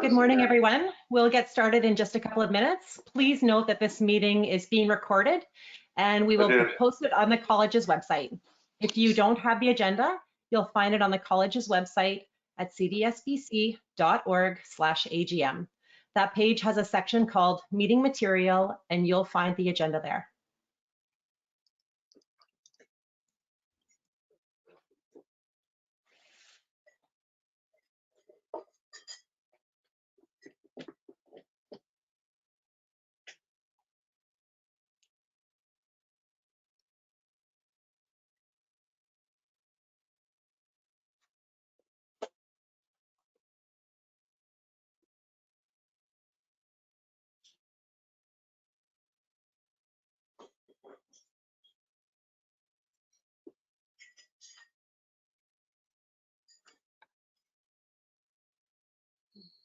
Good morning, everyone. We'll get started in just a couple of minutes. Please note that this meeting is being recorded and we will post it on the college's website. If you don't have the agenda, you'll find it on the college's website at cdsbc.org/AGM. That page has a section called Meeting Material and you'll find the agenda there.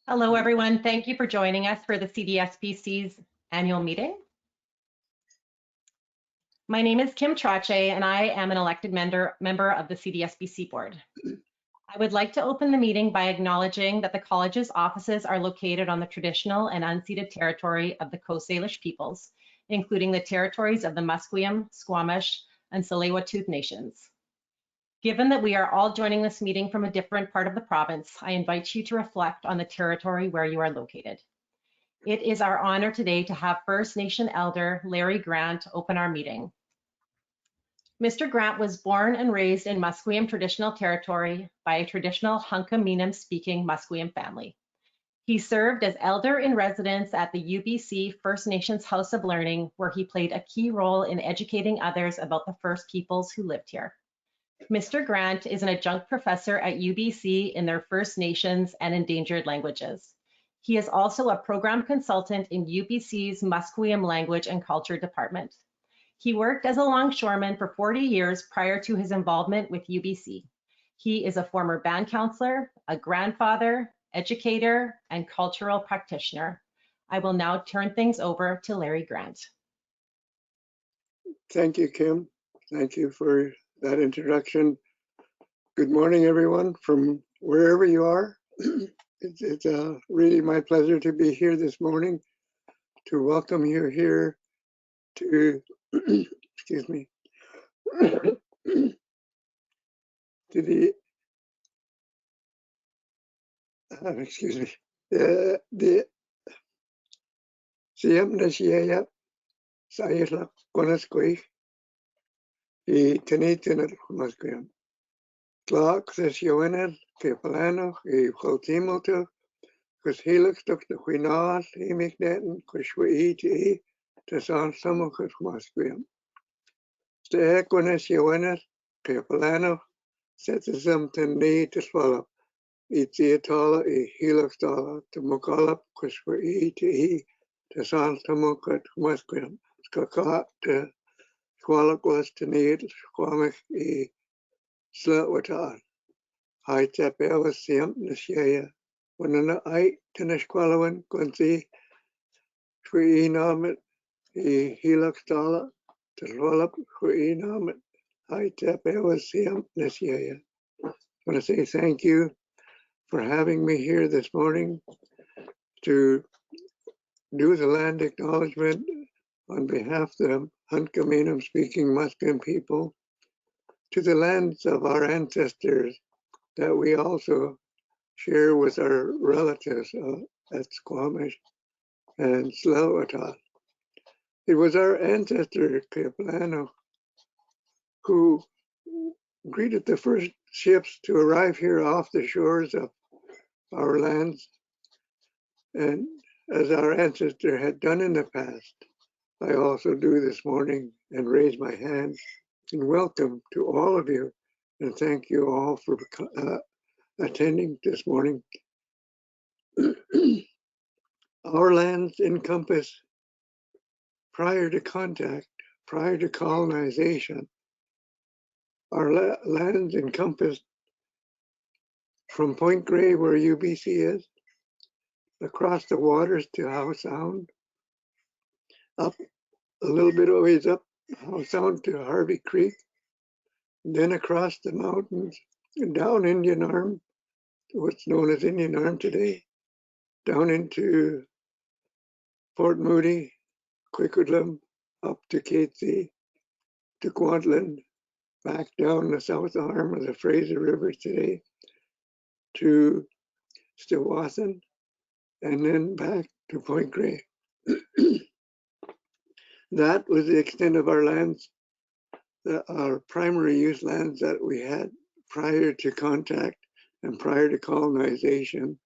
Hello, everyone. Thank you for joining us for the CDSBC's annual meeting. My name is Kim Trache, and I am an elected member of the CDSBC board. I would like to open the meeting by acknowledging that the college's offices are located on the traditional and unceded territory of the Coast Salish peoples, including the territories of the Musqueam, Squamish, and Tsleil-Waututh nations. Given that we are all joining this meeting from a different part of the province, I invite you to reflect on the territory where you are located. It is our honor today to have First Nation Elder Larry Grant open our meeting. Mr. Grant was born and raised in Musqueam traditional territory by a traditional Hunkaminam speaking Musqueam family. He served as elder in residence at the UBC First Nations House of Learning, where he played a key role in educating others about the First Peoples who lived here. Mr. Grant is an adjunct professor at UBC in their First Nations and Endangered Languages. He is also a program consultant in UBC's Musqueam Language and Culture Department. He worked as a longshoreman for 40 years prior to his involvement with UBC. He is a former band counselor, a grandfather, educator, and cultural practitioner. I will now turn things over to Larry Grant. Thank you, Kim. Thank you for that introduction. Good morning, everyone, from wherever you are. It's really my pleasure to be here this morning to welcome you here to, excuse me, to the, excuse me, the Siamnashia Sayla Quanasquay. I Tanitin at Musqueam. Clark says Yoenel, Capelano, I Holtimoto, because he looks up the Huinal, he make that and Kushwi to Tasan Samuk at Musqueam. The Equanes Yoenel, Capelano, sets them to need to swallow. It's the Atala, I Helix Dollar to Mukalap, Kushwi to Tasan Samuk at Musqueam. Skaka to Squalak was to need Squamish I Slutwatar. I tap was Siam Nashaya. When I tennis qualawan, Quincy, Shui Namet, I Helix Dollar to Swallow, Shui Namet. I tap was Siam Nashaya. I want to say thank you for having me here this morning to do the land acknowledgement on behalf of the Hunkaminam speaking Musqueam people to the lands of our ancestors that we also share with our relatives at Squamish and Tsleil-Waututh. It was our ancestor, Capelano, who greeted the first ships to arrive here off the shores of our lands, and as our ancestor had done in the past, I also do this morning and raise my hand and welcome to all of you and thank you all for attending this morning. Our lands encompass, prior to contact, prior to colonization, our lands encompassed from Point Grey, where UBC is, across the waters to Howe Sound, up a little bit of ways up Howe Sound to Harvey Creek, and then across the mountains and down Indian Arm what's known as Indian Arm today, down into Fort Moody, Quickerlum, up to Catesy, to Kwantlen, back down the south arm of the Fraser River today, to Stillwassen, and then back to Point Grey. That was the extent of our lands, our primary use lands that we had prior to contact and prior to colonization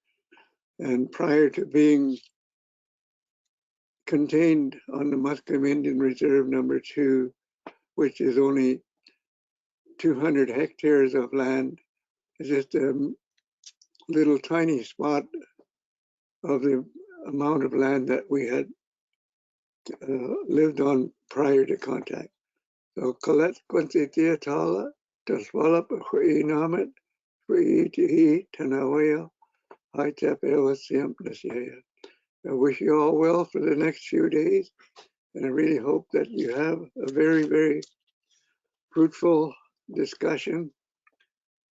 and prior to being contained on the Musqueam Indian Reserve number 2, which is only 200 hectares of land. It's just a little tiny spot of the amount of land that we had lived on prior to contact. So Colette Quincy Theatala, Taswala Hui Namet, Hui Tihi, Tanawea, Haitep Elasiam Nasiaya. I wish you all well for the next few days, and I really hope that you have a very, very fruitful discussion,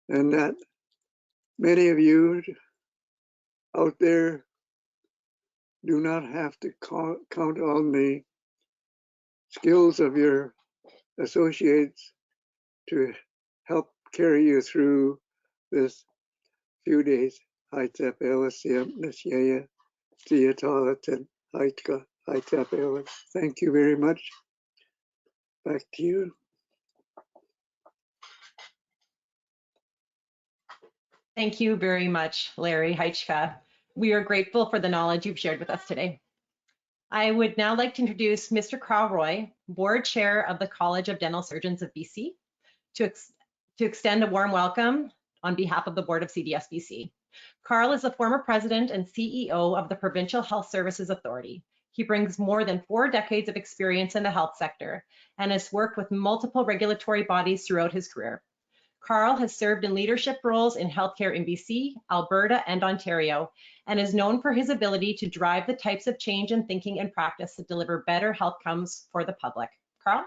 and that many of you out there do not have to count on the skills of your associates to help carry you through this few days. Haitep Elasiam Nasiaya, Tiatalatan, Haitka, Haitep Elas. Thank you very much. Back to you. Thank you very much, Larry Heichka. We are grateful for the knowledge you've shared with us today. I would now like to introduce Mr. Carl Roy, Board Chair of the College of Dental Surgeons of BC, to extend a warm welcome on behalf of the Board of CDSBC. Carl is the former president and CEO of the Provincial Health Services Authority. He brings more than 4 decades of experience in the health sector and has worked with multiple regulatory bodies throughout his career. Carl has served in leadership roles in healthcare in BC, Alberta, and Ontario, and is known for his ability to drive the types of change in thinking and practice that deliver better health outcomes for the public. Carl?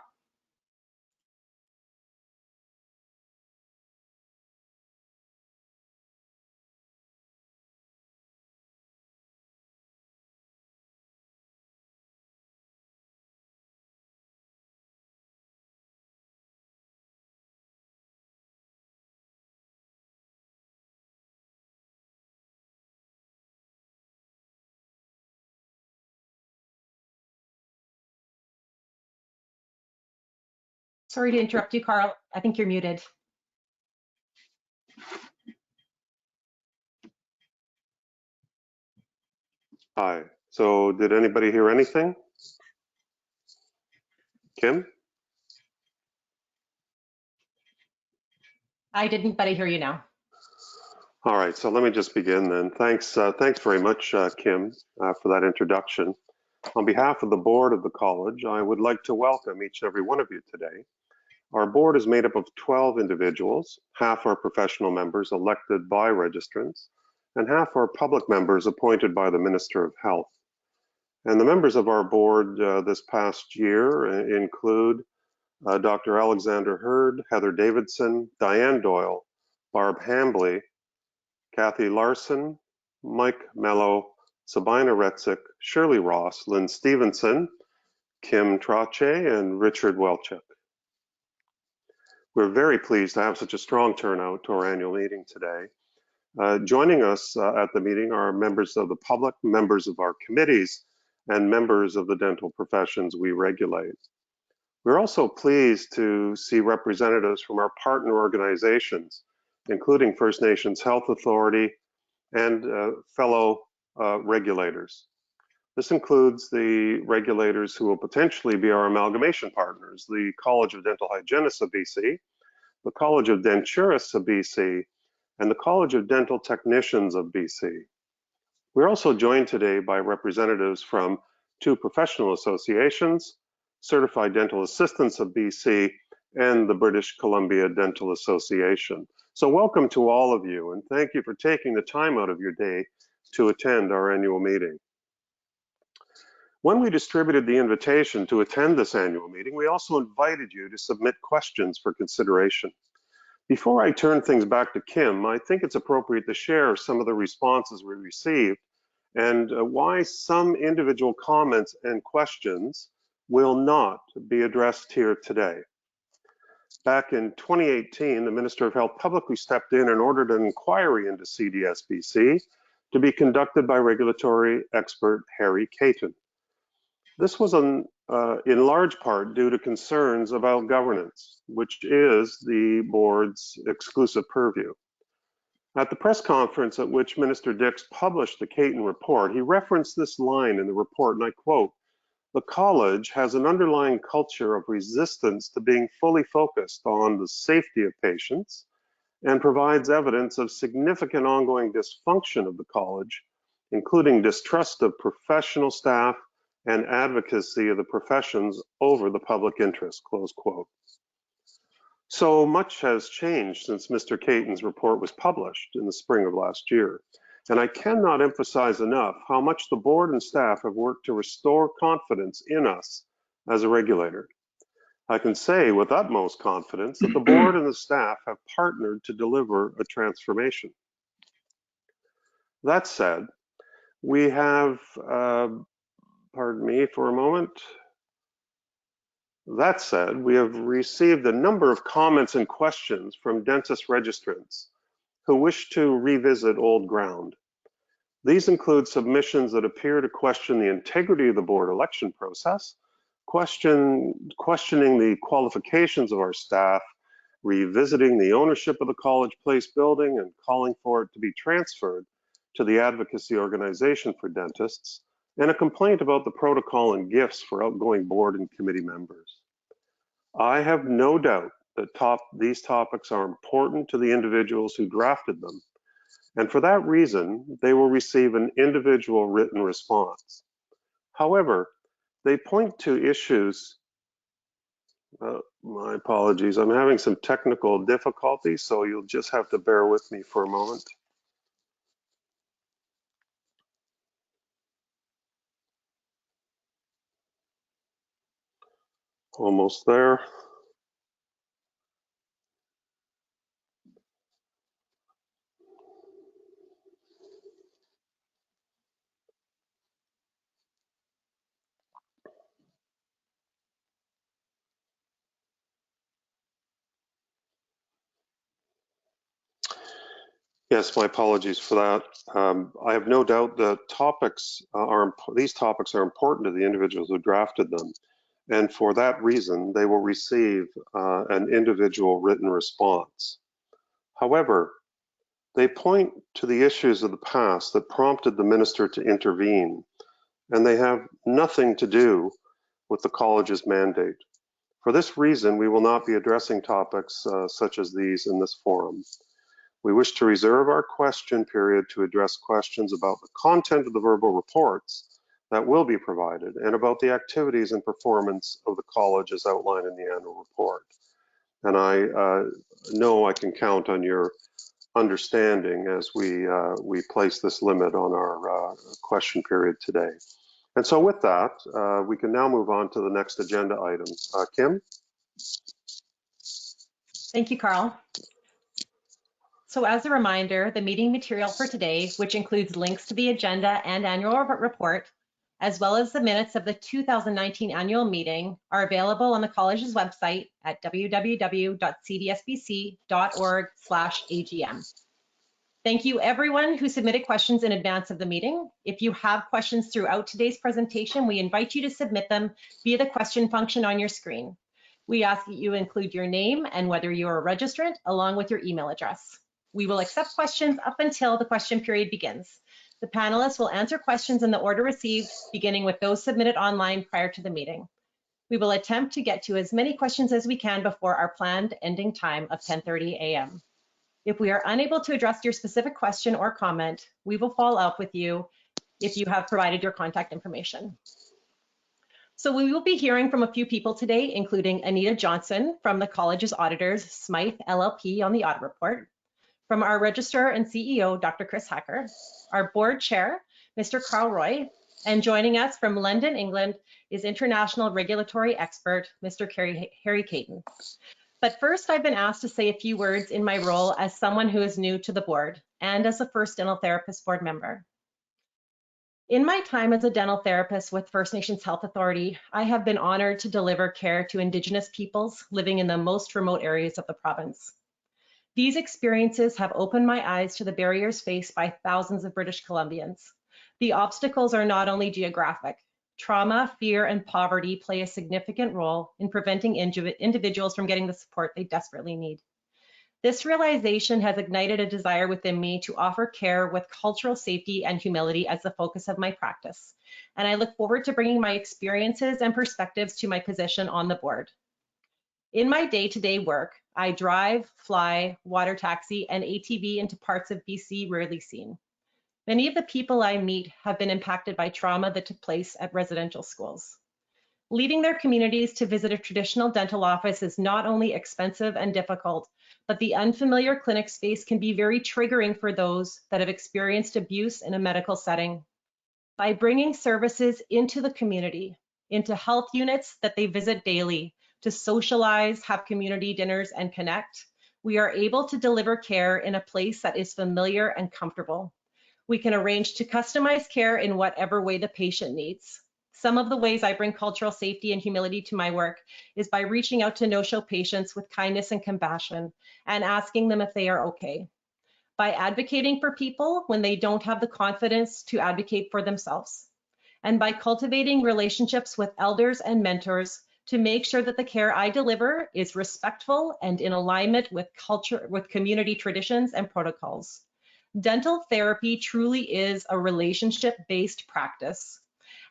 Sorry to interrupt you, Carl. I think you're muted. Hi. So did anybody hear anything? Kim? I didn't, but I hear you now. All right, so let me just begin then. Thanks very much, Kim, for that introduction. On behalf of the board of the college, I would like to welcome each and every one of you today. Our board is made up of 12 individuals. Half are professional members elected by registrants, and half are public members appointed by the Minister of Health. And the members of our board this past year include Dr. Alexander Hurd, Heather Davidson, Diane Doyle, Barb Hambley, Kathy Larson, Mike Mello, Sabina Retzik, Shirley Ross, Lynn Stevenson, Kim Trache, and Richard Welchuk. We're very pleased to have such a strong turnout to our annual meeting today. Joining us at the meeting are members of the public, members of our committees, and members of the dental professions we regulate. We're also pleased to see representatives from our partner organizations, including First Nations Health Authority and fellow regulators. This includes the regulators who will potentially be our amalgamation partners, the College of Dental Hygienists of BC, the College of Denturists of BC, and the College of Dental Technicians of BC. We're also joined today by representatives from 2 professional associations, Certified Dental Assistants of BC and the British Columbia Dental Association. So welcome to all of you, and thank you for taking the time out of your day to attend our annual meeting. When we distributed the invitation to attend this annual meeting, we also invited you to submit questions for consideration. Before I turn things back to Kim, I think it's appropriate to share some of the responses we received and why some individual comments and questions will not be addressed here today. Back in 2018, the Minister of Health publicly stepped in and ordered an inquiry into CDSBC to be conducted by regulatory expert Harry Katon. This was in large part due to concerns about governance, which is the board's exclusive purview. At the press conference at which Minister Dix published the Katon report, he referenced this line in the report, and I quote, "The college has an underlying culture of resistance to being fully focused on the safety of patients and provides evidence of significant ongoing dysfunction of the college, including distrust of professional staff and advocacy of the professions over the public interest," close quote. So much has changed since Mr. Katon's report was published in the spring of last year, and I cannot emphasize enough how much the board and staff have worked to restore confidence in us as a regulator. I can say with utmost confidence that the board and the staff have partnered to deliver a transformation. That said, we have, pardon me for a moment. That said, we have received a number of comments and questions from dentist registrants who wish to revisit old ground. These include submissions that appear to question the integrity of the board election process, questioning the qualifications of our staff, revisiting the ownership of the College Place building and calling for it to be transferred to the advocacy organization for dentists, and a complaint about the protocol and gifts for outgoing board and committee members. I have no doubt that these topics are important to the individuals who drafted them, and for that reason, they will receive an individual written response. However, they point to issues, my apologies, I'm having some technical difficulties, so you'll just have to bear with me for a moment. Almost there. Yes, my apologies for that. I have no doubt that these topics are important to the individuals who drafted them. And for that reason, they will receive an individual written response. However, they point to the issues of the past that prompted the minister to intervene, and they have nothing to do with the college's mandate. For this reason, we will not be addressing topics such as these in this forum. We wish to reserve our question period to address questions about the content of the verbal reports that will be provided and about the activities and performance of the college as outlined in the annual report. And I know I can count on your understanding as we place this limit on our question period today. And so with that, we can now move on to the next agenda item. Kim? Thank you, Carl. So as a reminder, the meeting material for today, which includes links to the agenda and annual report, as well as the minutes of the 2019 annual meeting, are available on the college's website at www.cdsbc.org/AGM. Thank you everyone who submitted questions in advance of the meeting. If you have questions throughout today's presentation, we invite you to submit them via the question function on your screen. We ask that you include your name and whether you are a registrant along with your email address. We will accept questions up until the question period begins. The panelists will answer questions in the order received, beginning with those submitted online prior to the meeting. We will attempt to get to as many questions as we can before our planned ending time of 10:30 a.m. If we are unable to address your specific question or comment, we will follow up with you if you have provided your contact information. So we will be hearing from a few people today, including Anita Johnson from the college's auditors, Smythe LLP on the audit report, from our registrar and CEO, Dr. Chris Hacker, our board chair, Mr. Carl Roy, and joining us from London, England, is international regulatory expert, Mr. Harry Katon. But first, I've been asked to say a few words in my role as someone who is new to the board and as a first dental therapist board member. In my time as a dental therapist with First Nations Health Authority, I have been honored to deliver care to Indigenous peoples living in the most remote areas of the province. These experiences have opened my eyes to the barriers faced by thousands of British Columbians. The obstacles are not only geographic. Trauma, fear, and poverty play a significant role in preventing individuals from getting the support they desperately need. This realization has ignited a desire within me to offer care with cultural safety and humility as the focus of my practice, and I look forward to bringing my experiences and perspectives to my position on the board. In my day-to-day work, I drive, fly, water taxi, and ATV into parts of BC rarely seen. Many of the people I meet have been impacted by trauma that took place at residential schools. Leaving their communities to visit a traditional dental office is not only expensive and difficult, but the unfamiliar clinic space can be very triggering for those that have experienced abuse in a medical setting. By bringing services into the community, into health units that they visit daily, to socialize, have community dinners, and connect, we are able to deliver care in a place that is familiar and comfortable. We can arrange to customize care in whatever way the patient needs. Some of the ways I bring cultural safety and humility to my work is by reaching out to no-show patients with kindness and compassion and asking them if they are okay. By advocating for people when they don't have the confidence to advocate for themselves. And by cultivating relationships with elders and mentors to make sure that the care I deliver is respectful and in alignment with culture, with community traditions and protocols. Dental therapy truly is a relationship-based practice.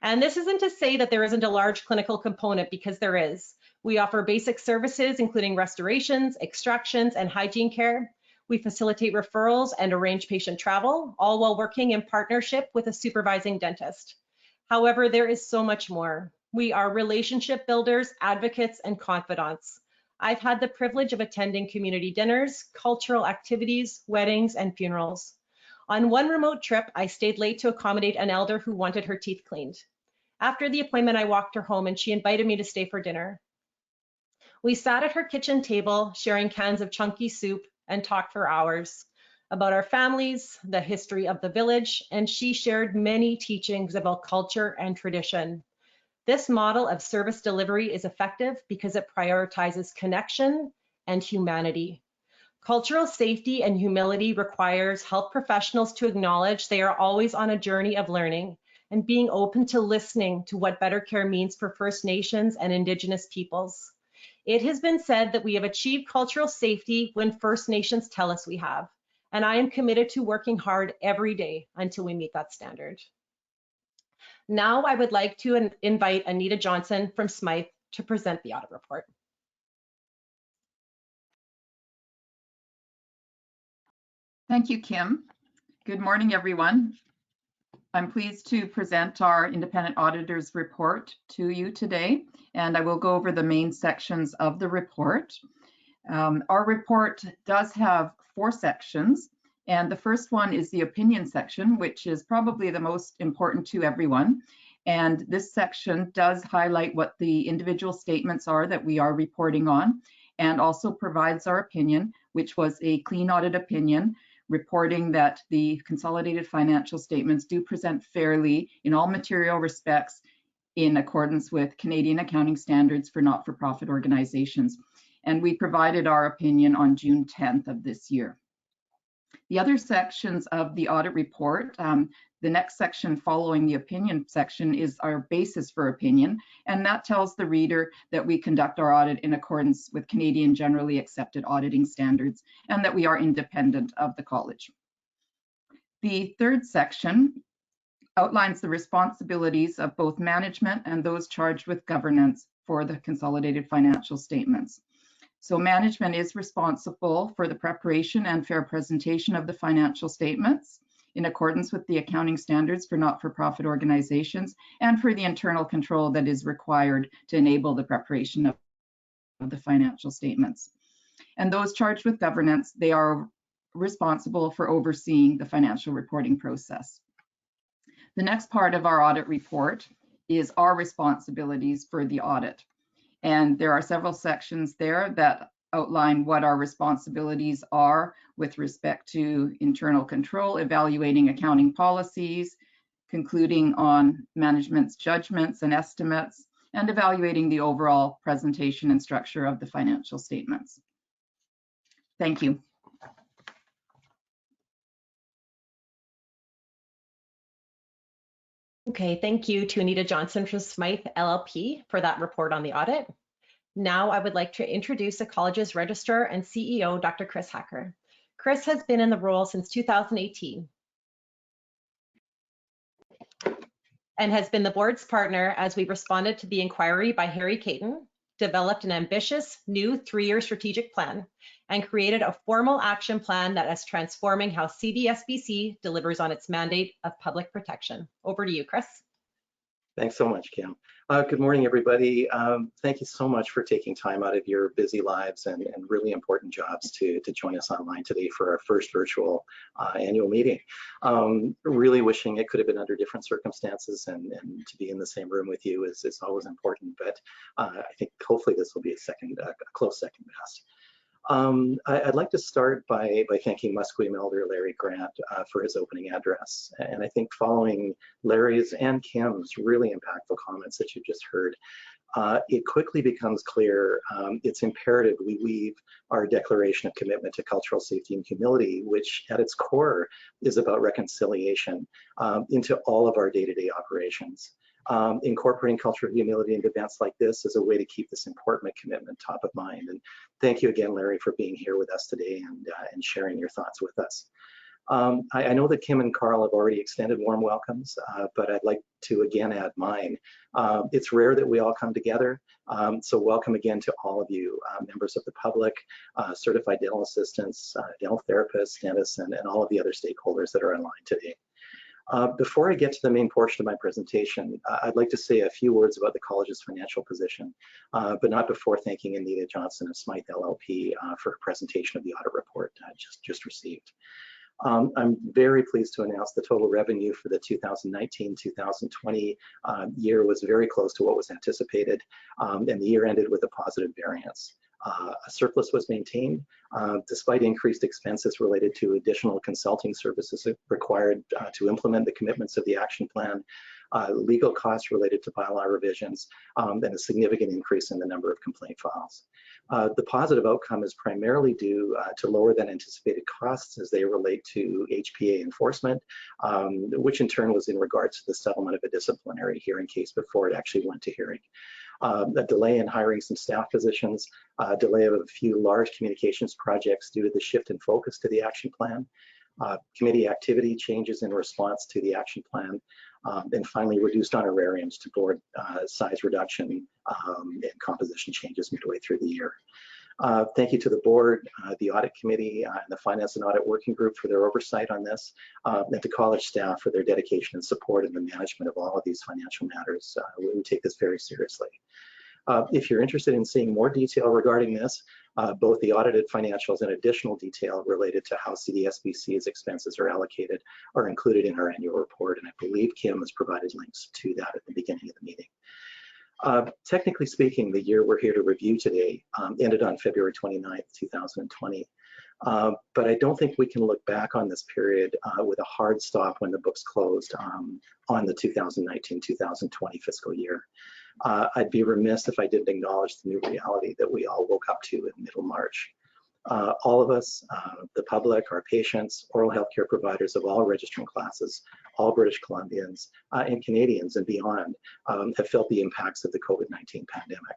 And this isn't to say that there isn't a large clinical component, because there is. We offer basic services, including restorations, extractions, and hygiene care. We facilitate referrals and arrange patient travel, all while working in partnership with a supervising dentist. However, there is so much more. We are relationship builders, advocates, and confidants. I've had the privilege of attending community dinners, cultural activities, weddings, and funerals. On one remote trip, I stayed late to accommodate an elder who wanted her teeth cleaned. After the appointment, I walked her home and she invited me to stay for dinner. We sat at her kitchen table, sharing cans of chunky soup, and talked for hours about our families, the history of the village, and she shared many teachings about culture and tradition. This model of service delivery is effective because it prioritizes connection and humanity. Cultural safety and humility requires health professionals to acknowledge they are always on a journey of learning and being open to listening to what better care means for First Nations and Indigenous peoples. It has been said that we have achieved cultural safety when First Nations tell us we have, and I am committed to working hard every day until we meet that standard. Now I would like to invite Anita Johnson from Smythe to present the audit report. Thank you, Kim. Good morning, everyone. I'm pleased to present our independent auditor's report to you today, and I will go over the main sections of the report. Our report does have 4 sections, and the first one is the opinion section, which is probably the most important to everyone. And this section does highlight what the individual statements are that we are reporting on, and also provides our opinion, which was a clean audit opinion, reporting that the consolidated financial statements do present fairly in all material respects in accordance with Canadian accounting standards for not-for-profit organizations. And we provided our opinion on June 10th of this year. The other sections of the audit report, the next section following the opinion section is our basis for opinion, and that tells the reader that we conduct our audit in accordance with Canadian generally accepted auditing standards and that we are independent of the college. The third section outlines the responsibilities of both management and those charged with governance for the consolidated financial statements. So management is responsible for the preparation and fair presentation of the financial statements in accordance with the accounting standards for not-for-profit organizations and for the internal control that is required to enable the preparation of the financial statements. And those charged with governance, they are responsible for overseeing the financial reporting process. The next part of our audit report is our responsibilities for the audit. And there are several sections there that outline what our responsibilities are with respect to internal control, evaluating accounting policies, concluding on management's judgments and estimates, and evaluating the overall presentation and structure of the financial statements. Thank you. Okay, thank you to Anita Johnson from Smythe LLP for that report on the audit. Now I would like to introduce the college's Registrar and CEO, Dr. Chris Hacker. Chris has been in the role since 2018 and has been the board's partner as we responded to the inquiry by Harry Katon, developed an ambitious new 3-year strategic plan, and created a formal action plan that is transforming how CDSBC delivers on its mandate of public protection. Over to you, Chris. Thanks so much, Kim. Good morning, everybody. Thank you so much for taking time out of your busy lives and really important jobs to join us online today for our first virtual annual meeting. Really wishing it could have been under different circumstances, and to be in the same room with you is always important, but I think hopefully this will be a close second best. I'd like to start by thanking Musqueam Elder Larry Grant for his opening address. And I think following Larry's and Kim's really impactful comments that you just heard, it quickly becomes clear it's imperative we weave our declaration of commitment to cultural safety and humility, which at its core is about reconciliation, into all of our day-to-day operations. Incorporating cultural humility into events like this is a way to keep this important commitment top of mind. And thank you again, Larry, for being here with us today and sharing your thoughts with us. I know that Kim and Carl have already extended warm welcomes, but I'd like to again add mine. It's rare that we all come together, so welcome again to all of you, members of the public, certified dental assistants, dental therapists, dentists, and all of the other stakeholders that are online today. Before I get to the main portion of my presentation, I'd like to say a few words about the college's financial position, but not before thanking Anita Johnson of Smythe LLP for her presentation of the audit report just received. I'm very pleased to announce the total revenue for the 2019-2020 year was very close to what was anticipated, and the year ended with a positive variance. A surplus was maintained despite increased expenses related to additional consulting services required to implement the commitments of the action plan, legal costs related to bylaw revisions, and a significant increase in the number of complaint files. The positive outcome is primarily due to lower than anticipated costs as they relate to HPA enforcement, which in turn was in regards to the settlement of a disciplinary hearing case before it actually went to hearing. A delay in hiring some staff positions, a delay of a few large communications projects due to the shift in focus to the action plan, committee activity changes in response to the action plan, and finally reduced honorariums to board size reduction and composition changes midway through the year. Thank you to the board, the audit committee, and the finance and audit working group for their oversight on this, and to college staff for their dedication and support in the management of all of these financial matters. We take this very seriously. If you're interested in seeing more detail regarding this, both the audited financials and additional detail related to how CDSBC's expenses are allocated are included in our annual report, and I believe Kim has provided links to that at the beginning of the meeting. Technically speaking, the year we're here to review today ended on February 29th, 2020. But I don't think we can look back on this period with a hard stop when the books closed on the 2019-2020 fiscal year. I'd be remiss if I didn't acknowledge the new reality that we all woke up to in middle March. All of us, the public, our patients, oral healthcare providers of all registering classes, all British Columbians and Canadians and beyond have felt the impacts of the COVID-19 pandemic.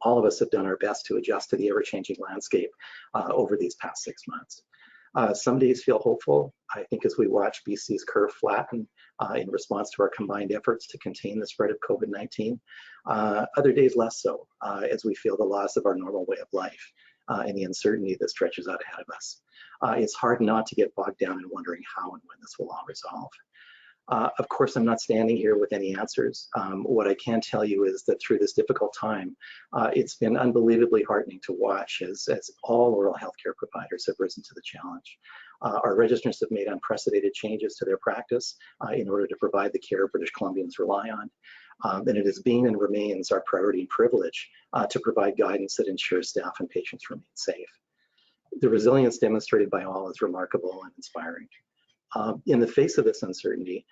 All of us have done our best to adjust to the ever-changing landscape over these past 6 months. Some days feel hopeful, I think, as we watch BC's curve flatten in response to our combined efforts to contain the spread of COVID-19. Other days less so, as we feel the loss of our normal way of life and the uncertainty that stretches out ahead of us. It's hard not to get bogged down in wondering how and when this will all resolve. Of course, I'm not standing here with any answers. What I can tell you is that through this difficult time, it's been unbelievably heartening to watch as all oral healthcare providers have risen to the challenge. Our registrants have made unprecedented changes to their practice in order to provide the care British Columbians rely on. And it has been and remains our priority and privilege to provide guidance that ensures staff and patients remain safe. The resilience demonstrated by all is remarkable and inspiring. In the face of this uncertainty,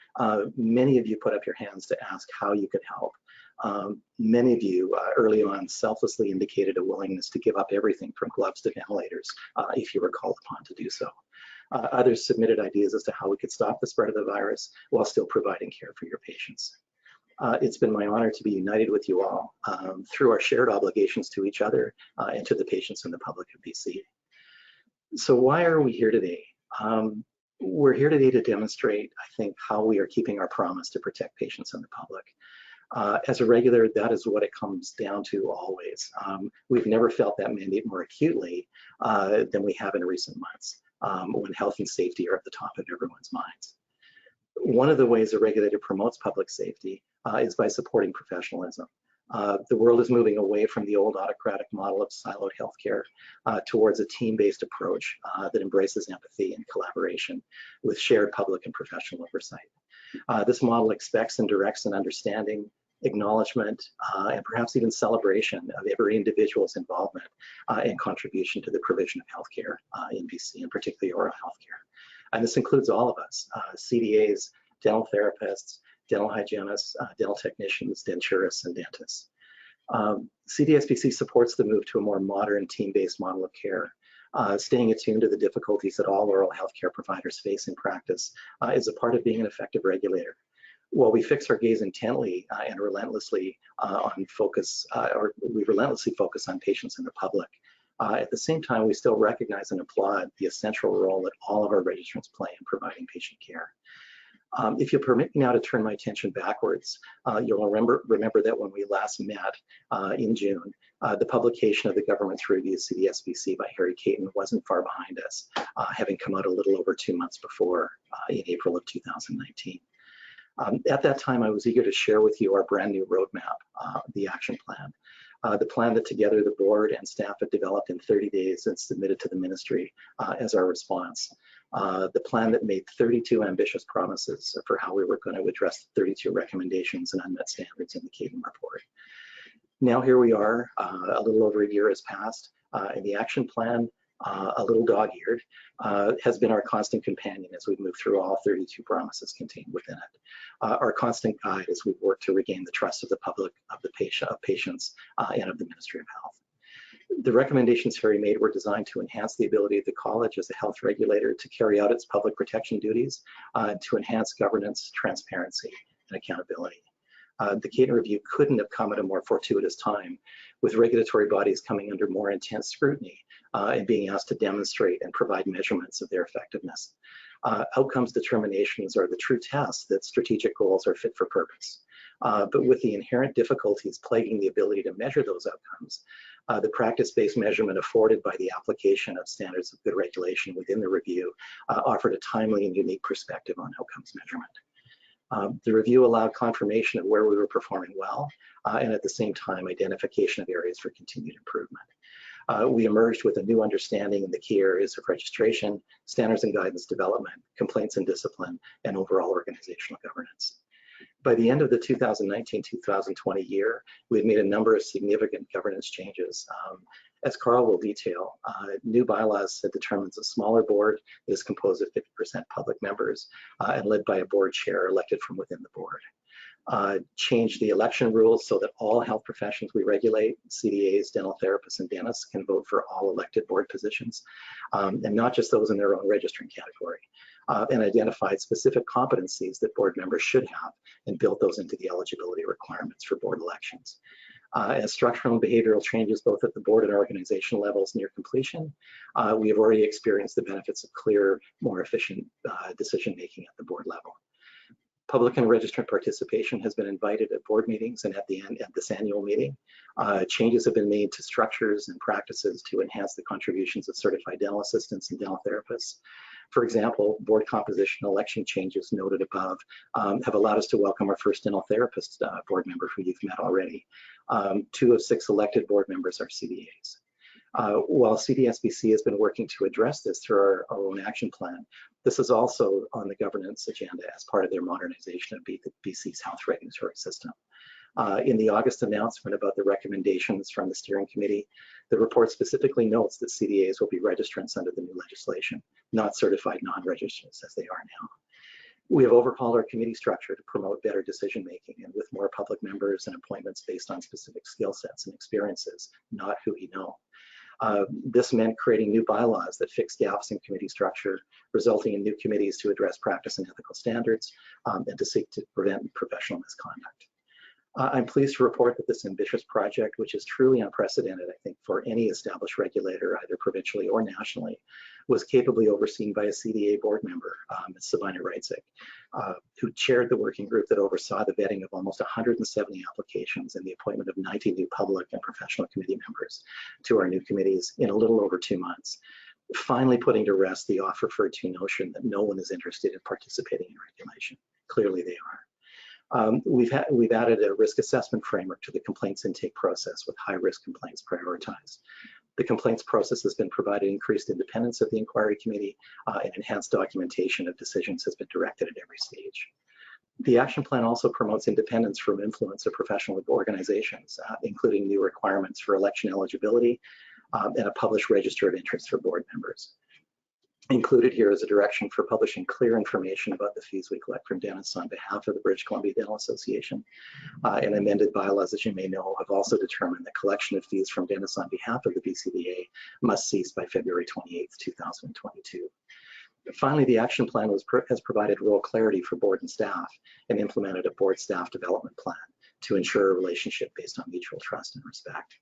many of you put up your hands to ask how you could help. Many of you early on selflessly indicated a willingness to give up everything from gloves to ventilators if you were called upon to do so. Others submitted ideas as to how we could stop the spread of the virus while still providing care for your patients. It's been my honor to be united with you all through our shared obligations to each other and to the patients and the public of BC. So why are we here today? We're here today to demonstrate, I think, how we are keeping our promise to protect patients and the public. As a regular, that is what it comes down to always. We've never felt that mandate more acutely than we have in recent months, when health and safety are at the top of everyone's minds. One of the ways a regulator promotes public safety is by supporting professionalism. The world is moving away from the old autocratic model of siloed healthcare towards a team-based approach that embraces empathy and collaboration with shared public and professional oversight. This model expects and directs an understanding, acknowledgement, and perhaps even celebration of every individual's involvement and contribution to the provision of healthcare in BC, and particularly oral healthcare. And this includes all of us, CDAs, dental therapists, dental hygienists, dental technicians, denturists, and dentists. CDSBC supports the move to a more modern team-based model of care. Staying attuned to the difficulties that all oral healthcare providers face in practice is a part of being an effective regulator. While we fix our gaze intently and relentlessly we relentlessly focus on patients and the public, at the same time, we still recognize and applaud the essential role that all of our registrants play in providing patient care. If you'll permit me now to turn my attention backwards, you'll remember that when we last met in June, the publication of the government's review of CDSBC by Harry Katon wasn't far behind us, having come out a little over 2 months before in April of 2019. At that time, I was eager to share with you our brand new roadmap, the action plan. The plan that together the board and staff had developed in 30 days and submitted to the ministry as our response. The plan that made 32 ambitious promises for how we were going to address 32 recommendations and unmet standards in the Katon report. Now here we are, a little over a year has passed, and the action plan, a little dog-eared, has been our constant companion as we've moved through all 32 promises contained within it. Our constant guide as we've worked to regain the trust of the public, of patients, and of the Ministry of Health. The recommendations Harry made were designed to enhance the ability of the college as a health regulator to carry out its public protection duties, to enhance governance, transparency, and accountability. The Katon review couldn't have come at a more fortuitous time, with regulatory bodies coming under more intense scrutiny and being asked to demonstrate and provide measurements of their effectiveness. Outcomes determinations are the true test that strategic goals are fit for purpose. But with the inherent difficulties plaguing the ability to measure those outcomes, the practice-based measurement afforded by the application of standards of good regulation within the review offered a timely and unique perspective on outcomes measurement. The review allowed confirmation of where we were performing well, and at the same time, identification of areas for continued improvement. We emerged with a new understanding in the key areas of registration, standards and guidance development, complaints and discipline, and overall organizational governance. By the end of the 2019-2020 year, we've made a number of significant governance changes. As Carl will detail, new bylaws that determines a smaller board that is composed of 50% public members and led by a board chair elected from within the board. Change the election rules so that all health professions we regulate, CDAs, dental therapists, and dentists, can vote for all elected board positions, and not just those in their own registering category, and identified specific competencies that board members should have and built those into the eligibility requirements for board elections. As structural and behavioral changes both at the board and organizational levels near completion, we have already experienced the benefits of clear, more efficient decision-making at the board level. Public and registrant participation has been invited at board meetings and at this annual meeting. Changes have been made to structures and practices to enhance the contributions of certified dental assistants and dental therapists. For example, board composition election changes noted above have allowed us to welcome our first dental therapist board member who you've met already. 2 of 6 elected board members are CDAs. While CDSBC has been working to address this through our own action plan, this is also on the governance agenda as part of their modernization of BC's health regulatory system. In the August announcement about the recommendations from the steering committee, the report specifically notes that CDAs will be registrants under the new legislation, not certified non-registrants as they are now. We have overhauled our committee structure to promote better decision-making and with more public members and appointments based on specific skill sets and experiences, not who you know. This meant creating new bylaws that fix gaps in committee structure, resulting in new committees to address practice and ethical standards and to seek to prevent professional misconduct. I'm pleased to report that this ambitious project, which is truly unprecedented, I think, for any established regulator, either provincially or nationally, was capably overseen by a CDA board member, Ms. Sabina Reitzig, who chaired the working group that oversaw the vetting of almost 170 applications and the appointment of 90 new public and professional committee members to our new committees in a little over 2 months, finally putting to rest the oft-referred to notion that no one is interested in participating in regulation. Clearly they are. We've added a risk assessment framework to the complaints intake process with high-risk complaints prioritized. The complaints process has been provided increased independence of the inquiry committee and enhanced documentation of decisions has been directed at every stage. The action plan also promotes independence from influence of professional organizations, including new requirements for election eligibility and a published register of interest for board members. Included here is a direction for publishing clear information about the fees we collect from dentists on behalf of the British Columbia Dental Association. And amended bylaws, as you may know, have also determined that collection of fees from dentists on behalf of the BCDA must cease by February 28, 2022. Finally, the action plan has provided role clarity for board and staff and implemented a board staff development plan to ensure a relationship based on mutual trust and respect.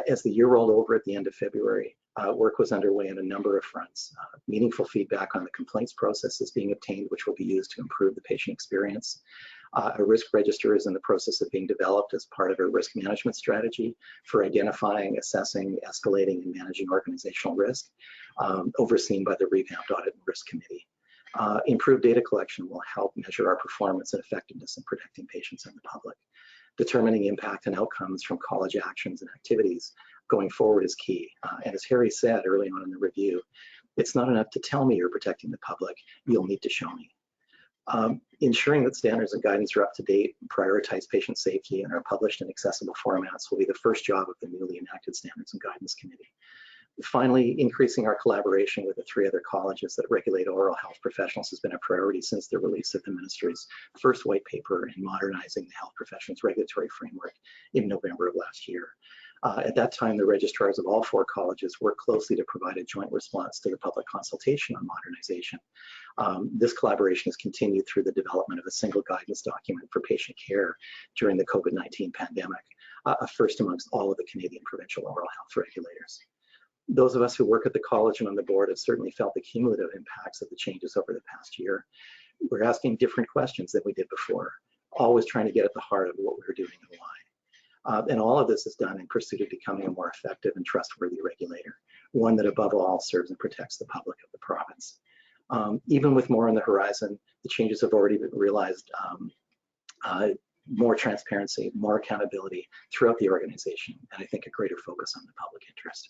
As the year rolled over at the end of February, work was underway on a number of fronts. Meaningful feedback on the complaints process is being obtained, which will be used to improve the patient experience. A risk register is in the process of being developed as part of a risk management strategy for identifying, assessing, escalating, and managing organizational risk, overseen by the revamped Audit and Risk Committee. Improved data collection will help measure our performance and effectiveness in protecting patients and the public. Determining impact and outcomes from college actions and activities going forward is key. And as Harry said early on in the review, it's not enough to tell me you're protecting the public, you'll need to show me. Ensuring that standards and guidance are up to date, prioritize patient safety, and are published in accessible formats will be the first job of the newly enacted Standards and Guidance Committee. Finally, increasing our collaboration with the 3 other colleges that regulate oral health professionals has been a priority since the release of the Ministry's first white paper in modernizing the health professions regulatory framework in November of last year. At that time, the registrars of all 4 colleges worked closely to provide a joint response to the public consultation on modernization. This collaboration has continued through the development of a single guidance document for patient care during the COVID-19 pandemic, a first amongst all of the Canadian provincial oral health regulators. Those of us who work at the college and on the board have certainly felt the cumulative impacts of the changes over the past year. We're asking different questions than we did before, always trying to get at the heart of what we're doing and why. And all of this is done in pursuit of becoming a more effective and trustworthy regulator, one that above all serves and protects the public of the province. Even with more on the horizon, the changes have already been realized. More transparency, more accountability throughout the organization, and I think a greater focus on the public interest.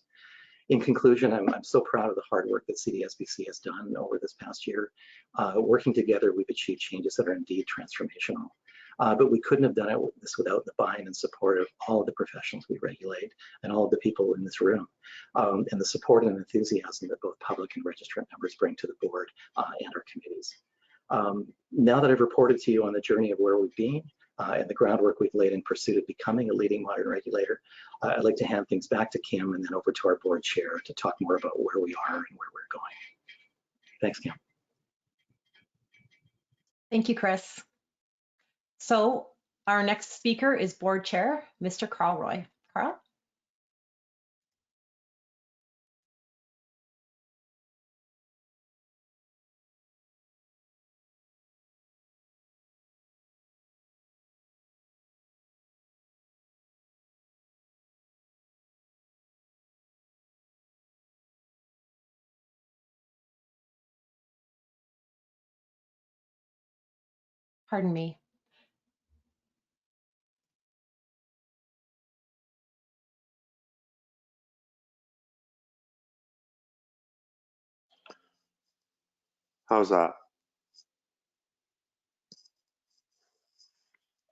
In conclusion, I'm so proud of the hard work that CDSBC has done over this past year. Working together, we've achieved changes that are indeed transformational. But we couldn't have done this without the buy-in and support of all of the professionals we regulate and all of the people in this room, and the support and enthusiasm that both public and registrant members bring to the board and our committees. Now that I've reported to you on the journey of where we've been and the groundwork we've laid in pursuit of becoming a leading modern regulator, I'd like to hand things back to Kim and then over to our board chair to talk more about where we are and where we're going. Thanks, Kim. Thank you, Chris. So our next speaker is board chair, Mr. Carl Roy. Carl? Pardon me. How's that?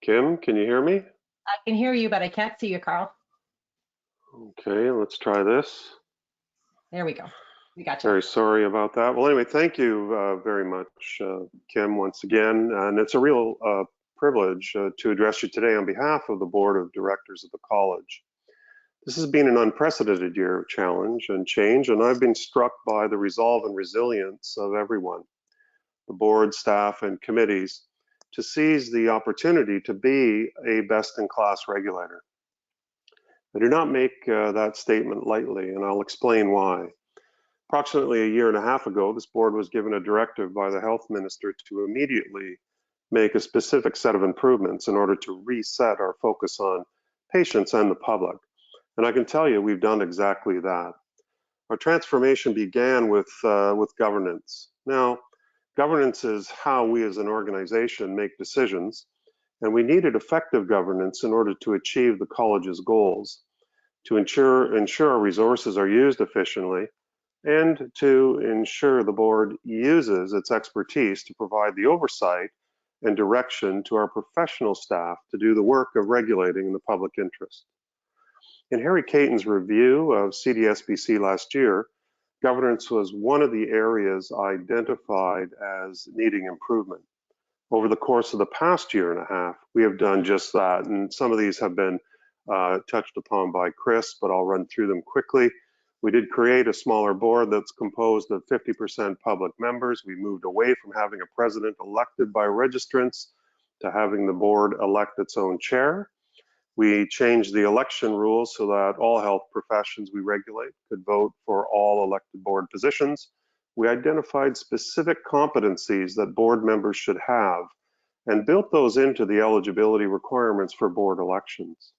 Kim, can you hear me? I can hear you, but I can't see you, Carl. Okay, let's try this. There we go. We got you. Very sorry about that. Well, anyway, thank you very much, Kim, once again. And it's a real privilege to address you today on behalf of the Board of Directors of the College. This has been an unprecedented year of challenge and change, and I've been struck by the resolve and resilience of everyone, the board, staff, and committees, to seize the opportunity to be a best-in-class regulator. I do not make that statement lightly, and I'll explain why. Approximately a year and a half ago, this board was given a directive by the health minister to immediately make a specific set of improvements in order to reset our focus on patients and the public. And I can tell you, we've done exactly that. Our transformation began with governance. Now, governance is how we as an organization make decisions, and we needed effective governance in order to achieve the college's goals, to ensure our resources are used efficiently, and to ensure the board uses its expertise to provide the oversight and direction to our professional staff to do the work of regulating in the public interest. In Harry Katon's review of CDSBC last year, governance was one of the areas identified as needing improvement. Over the course of the past year and a half, we have done just that, and some of these have been touched upon by Chris, but I'll run through them quickly. We did create a smaller board that's composed of 50% public members. We moved away from having a president elected by registrants to having the board elect its own chair. We changed the election rules so that all health professions we regulate could vote for all elected board positions. We identified specific competencies that board members should have and built those into the eligibility requirements for board elections.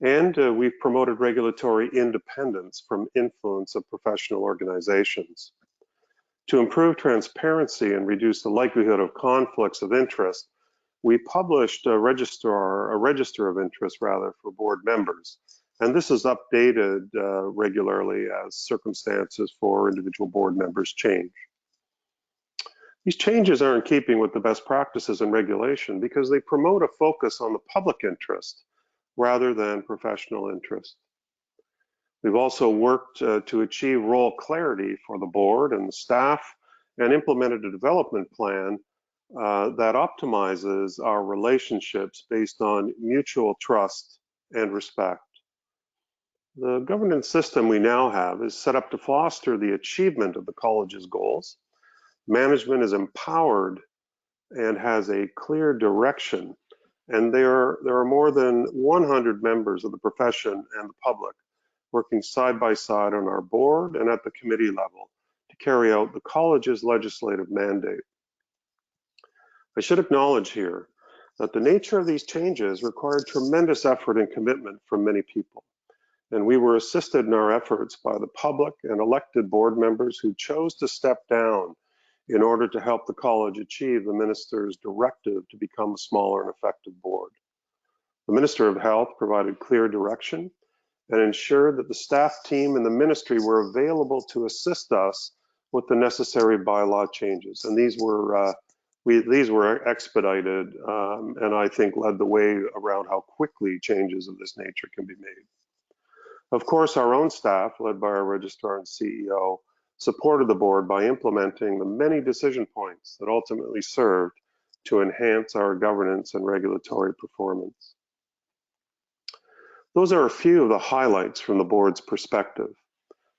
And we've promoted regulatory independence from influence of professional organizations. To improve transparency and reduce the likelihood of conflicts of interest, we published a register of interest for board members. And this is updated regularly as circumstances for individual board members change. These changes are in keeping with the best practices in regulation because they promote a focus on the public interest rather than professional interest. We've also worked to achieve role clarity for the board and the staff and implemented a development plan that optimizes our relationships based on mutual trust and respect. The governance system we now have is set up to foster the achievement of the college's goals. Management is empowered and has a clear direction, and there are more than 100 members of the profession and the public working side by side on our board and at the committee level to carry out the college's legislative mandate. I should acknowledge here that the nature of these changes required tremendous effort and commitment from many people, and we were assisted in our efforts by the public and elected board members who chose to step down in order to help the college achieve the minister's directive to become a smaller and effective board. The Minister of Health provided clear direction and ensured that the staff team and the ministry were available to assist us with the necessary bylaw changes. And these were expedited and I think led the way around how quickly changes of this nature can be made. Of course, our own staff, led by our registrar and CEO, supported the board by implementing the many decision points that ultimately served to enhance our governance and regulatory performance. Those are a few of the highlights from the board's perspective.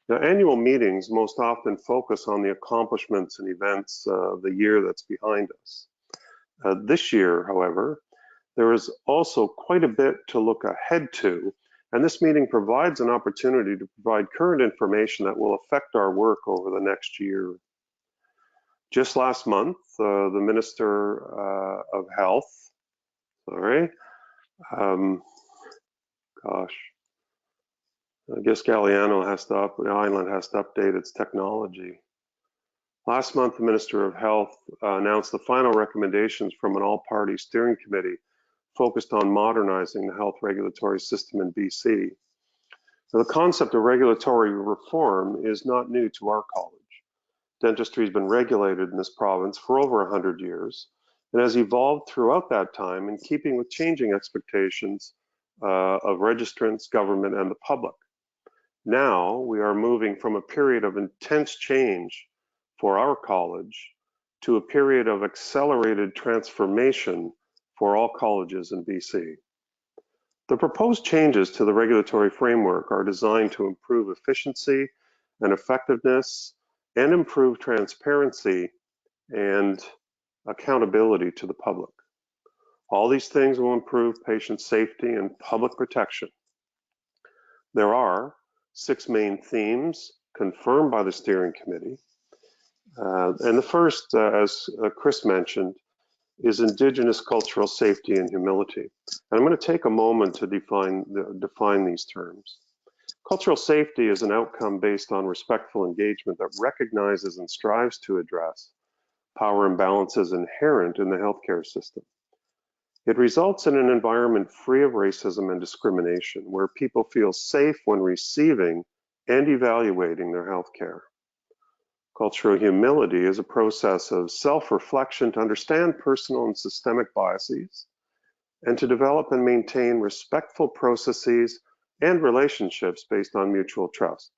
Now, annual meetings most often focus on the accomplishments and events of the year that's behind us. This year, however, there is also quite a bit to look ahead to, and this meeting provides an opportunity to provide current information that will affect our work over the next year. Just last month, the Minister of Health, I guess Galiano the island has to update its technology. Last month, the Minister of Health announced the final recommendations from an all-party steering committee focused on modernizing the health regulatory system in BC. Now, the concept of regulatory reform is not new to our college. Dentistry has been regulated in this province for over 100 years and has evolved throughout that time in keeping with changing expectations of registrants, government, and the public. Now we are moving from a period of intense change for our college to a period of accelerated transformation for all colleges in BC. The proposed changes to the regulatory framework are designed to improve efficiency and effectiveness and improve transparency and accountability to the public. All these things will improve patient safety and public protection. There are 6 main themes confirmed by the steering committee. And the first, as Chris mentioned, is Indigenous cultural safety and humility. And I'm going to take a moment to define these terms. Cultural safety is an outcome based on respectful engagement that recognizes and strives to address power imbalances inherent in the healthcare system. It results in an environment free of racism and discrimination, where people feel safe when receiving and evaluating their healthcare. Cultural humility is a process of self-reflection to understand personal and systemic biases and to develop and maintain respectful processes and relationships based on mutual trust.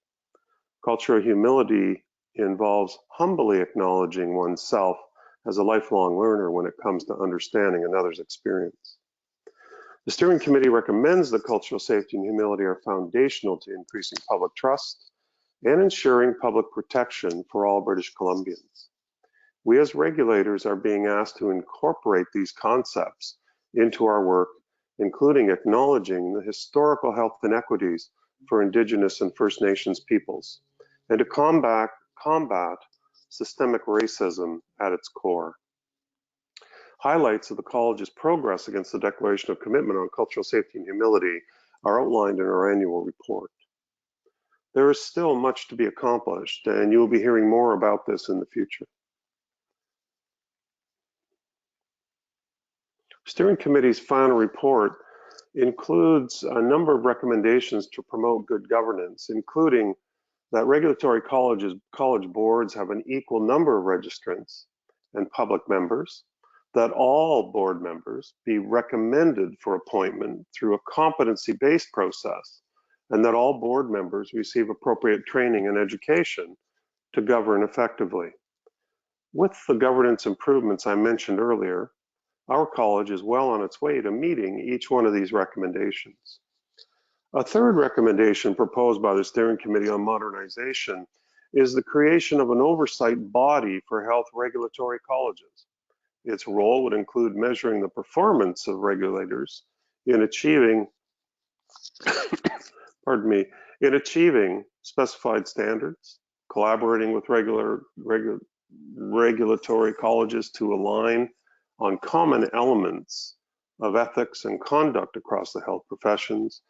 Cultural humility involves humbly acknowledging oneself as a lifelong learner when it comes to understanding another's experience. The steering committee recommends that cultural safety and humility are foundational to increasing public trust and ensuring public protection for all British Columbians. We as regulators are being asked to incorporate these concepts into our work, including acknowledging the historical health inequities for Indigenous and First Nations peoples, and to combat systemic racism at its core. Highlights of the college's progress against the Declaration of Commitment on Cultural Safety and Humility are outlined in our annual report. There is still much to be accomplished, and you will be hearing more about this in the future. Steering Committee's final report includes a number of recommendations to promote good governance, including that regulatory college boards have an equal number of registrants and public members, that all board members be recommended for appointment through a competency-based process, and that all board members receive appropriate training and education to govern effectively. With the governance improvements I mentioned earlier, our college is well on its way to meeting each one of these recommendations. A third recommendation proposed by the Steering Committee on Modernization is the creation of an oversight body for health regulatory colleges. Its role would include measuring the performance of regulators in achieving in achieving specified standards, collaborating with regulatory colleges to align on common elements of ethics and conduct across the health professions,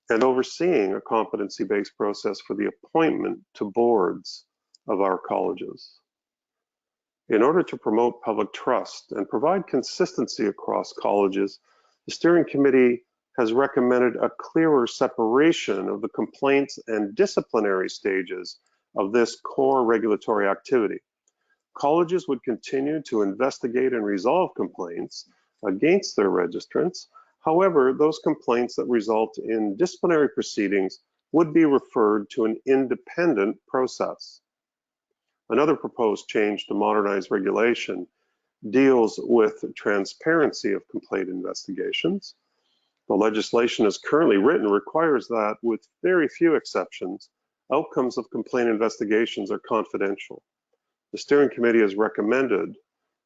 and overseeing a competency-based process for the appointment to boards of our colleges. In order to promote public trust and provide consistency across colleges, the Steering Committee has recommended a clearer separation of the complaints and disciplinary stages of this core regulatory activity. Colleges would continue to investigate and resolve complaints against their registrants. However, those complaints that result in disciplinary proceedings would be referred to an independent process. Another proposed change to modernize regulation deals with transparency of complaint investigations. The legislation as currently written requires that, with very few exceptions, outcomes of complaint investigations are confidential. The Steering Committee has recommended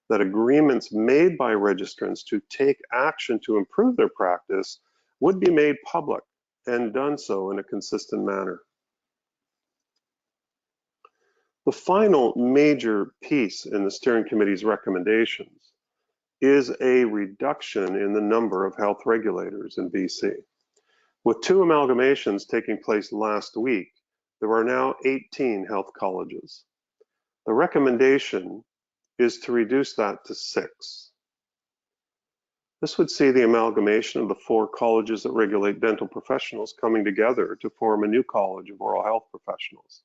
that agreements made by registrants to take action to improve their practice would be made public and done so in a consistent manner. The final major piece in the Steering Committee's recommendations is a reduction in the number of health regulators in BC. With 2 amalgamations taking place last week, there are now 18 health colleges. The recommendation is to reduce that to 6. This would see the amalgamation of the 4 colleges that regulate dental professionals coming together to form a new college of oral health professionals.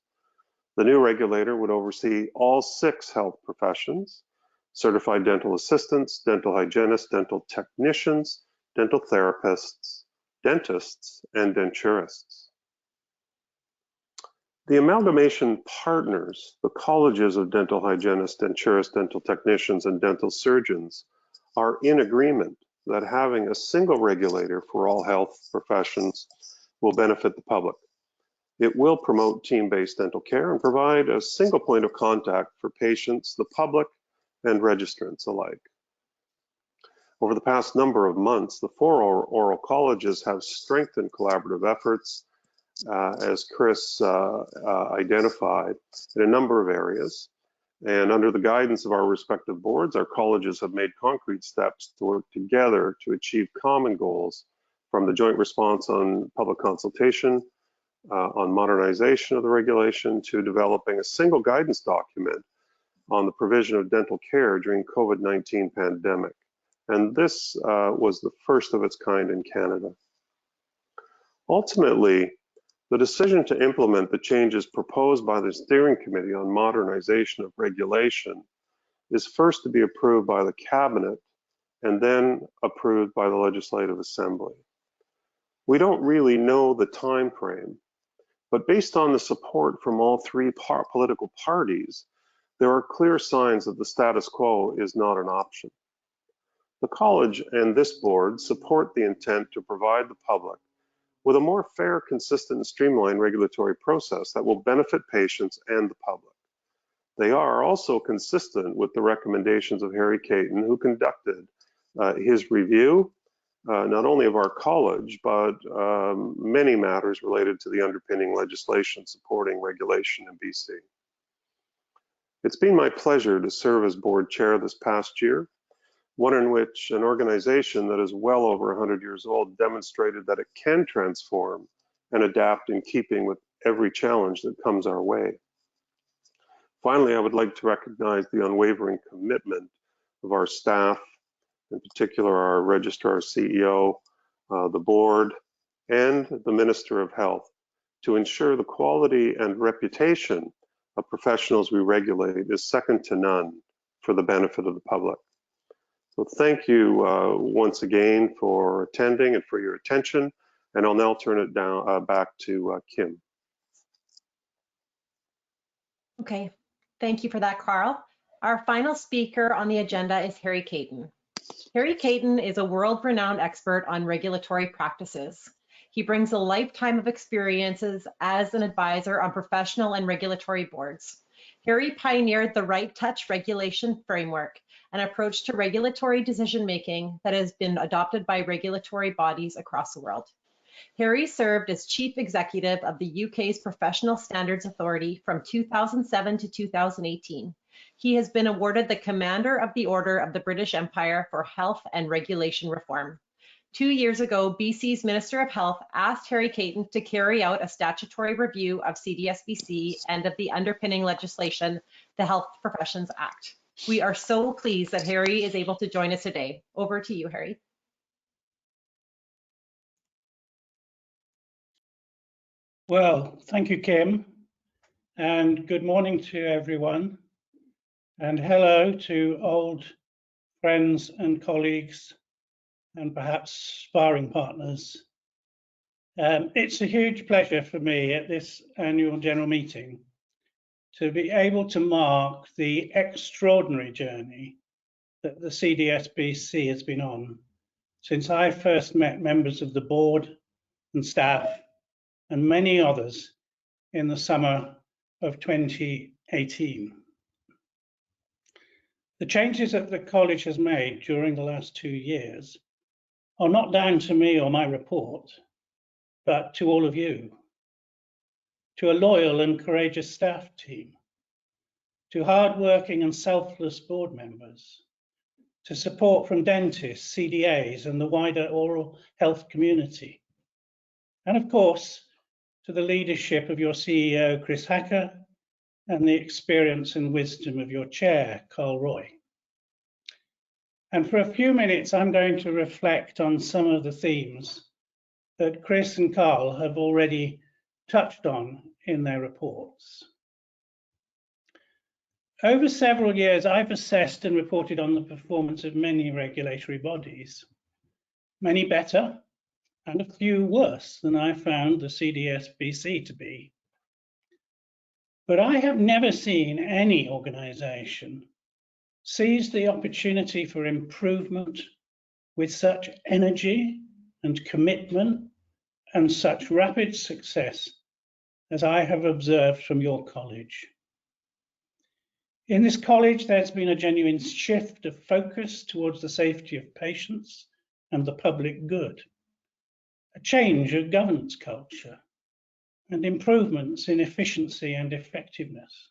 The new regulator would oversee all 6 health professions: certified dental assistants, dental hygienists, dental technicians, dental therapists, dentists, and denturists. The amalgamation partners, the colleges of dental hygienists, denturists, dental technicians, and dental surgeons, are in agreement that having a single regulator for all health professions will benefit the public. It will promote team-based dental care and provide a single point of contact for patients, the public, and registrants alike. Over the past number of months, the 4 oral colleges have strengthened collaborative efforts, as Chris identified, in a number of areas. And under the guidance of our respective boards, our colleges have made concrete steps to work together to achieve common goals, from the joint response on public consultation, on modernization of the regulation, to developing a single guidance document on the provision of dental care during COVID-19 pandemic. And this was the first of its kind in Canada. Ultimately, the decision to implement the changes proposed by the Steering Committee on Modernization of Regulation is first to be approved by the Cabinet and then approved by the Legislative Assembly. We don't really know the time frame, but based on the support from all 3 political parties, there are clear signs that the status quo is not an option. The college and this board support the intent to provide the public with a more fair, consistent, and streamlined regulatory process that will benefit patients and the public. They are also consistent with the recommendations of Harry Katon, who conducted his review, not only of our college, but many matters related to the underpinning legislation supporting regulation in BC. It's been my pleasure to serve as board chair this past year, one in which an organization that is well over 100 years old demonstrated that it can transform and adapt in keeping with every challenge that comes our way. Finally, I would like to recognize the unwavering commitment of our staff, in particular our Registrar CEO, the board, and the Minister of Health, to ensure the quality and reputation of professionals we regulate is second to none for the benefit of the public. So thank you once again for attending and for your attention, and I'll now turn it back to Kim. Okay, thank you for that, Carl. Our final speaker on the agenda is Harry Katon. Harry Katon is a world-renowned expert on regulatory practices. He brings a lifetime of experiences as an advisor on professional and regulatory boards. Harry pioneered the Right Touch regulation framework, an approach to regulatory decision-making that has been adopted by regulatory bodies across the world. Harry served as Chief Executive of the UK's Professional Standards Authority from 2007 to 2018. He has been awarded the Commander of the Order of the British Empire for Health and Regulation Reform. 2 years ago, BC's Minister of Health asked Harry Katon to carry out a statutory review of CDSBC and of the underpinning legislation, the Health Professions Act. We are so pleased that Harry is able to join us today. Over to you, Harry. Well, thank you, Kim, and good morning to everyone, and hello to old friends and colleagues and perhaps sparring partners. It's a huge pleasure for me at this annual general meeting to be able to mark the extraordinary journey that the CDSBC has been on since I first met members of the board and staff and many others in the summer of 2018. The changes that the college has made during the last 2 years are not down to me or my report, but to all of you, to a loyal and courageous staff team, to hardworking and selfless board members, to support from dentists, CDAs, and the wider oral health community, and of course, to the leadership of your CEO, Chris Hacker, and the experience and wisdom of your chair, Carl Roy. And for a few minutes, I'm going to reflect on some of the themes that Chris and Carl have already touched on in their reports. Over several years, I've assessed and reported on the performance of many regulatory bodies, many better and a few worse than I found the CDSBC to be. But I have never seen any organisation seize the opportunity for improvement with such energy and commitment and such rapid success as I have observed from your college. In this college, there's been a genuine shift of focus towards the safety of patients and the public good, a change of governance culture, and improvements in efficiency and effectiveness.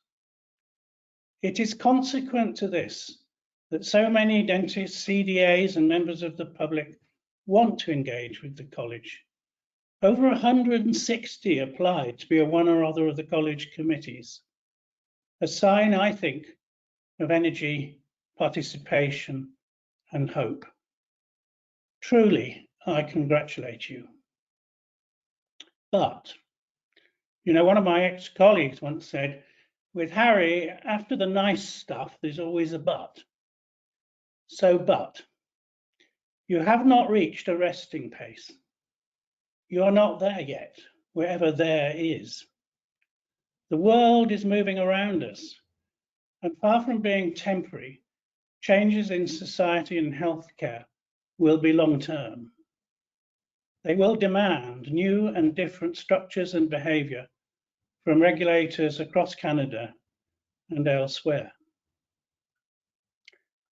It is consequent to this that so many dentists, CDAs, and members of the public want to engage with the college. Over 160 applied to be a one or other of the college committees, a sign, I think, of energy, participation, and hope. Truly, I congratulate you. But, you know, one of my ex-colleagues once said, with Harry, after the nice stuff, there's always a but. So, but, you have not reached a resting pace. You are not there yet, wherever there is. The world is moving around us, and far from being temporary, changes in society and healthcare will be long-term. They will demand new and different structures and behaviour from regulators across Canada and elsewhere.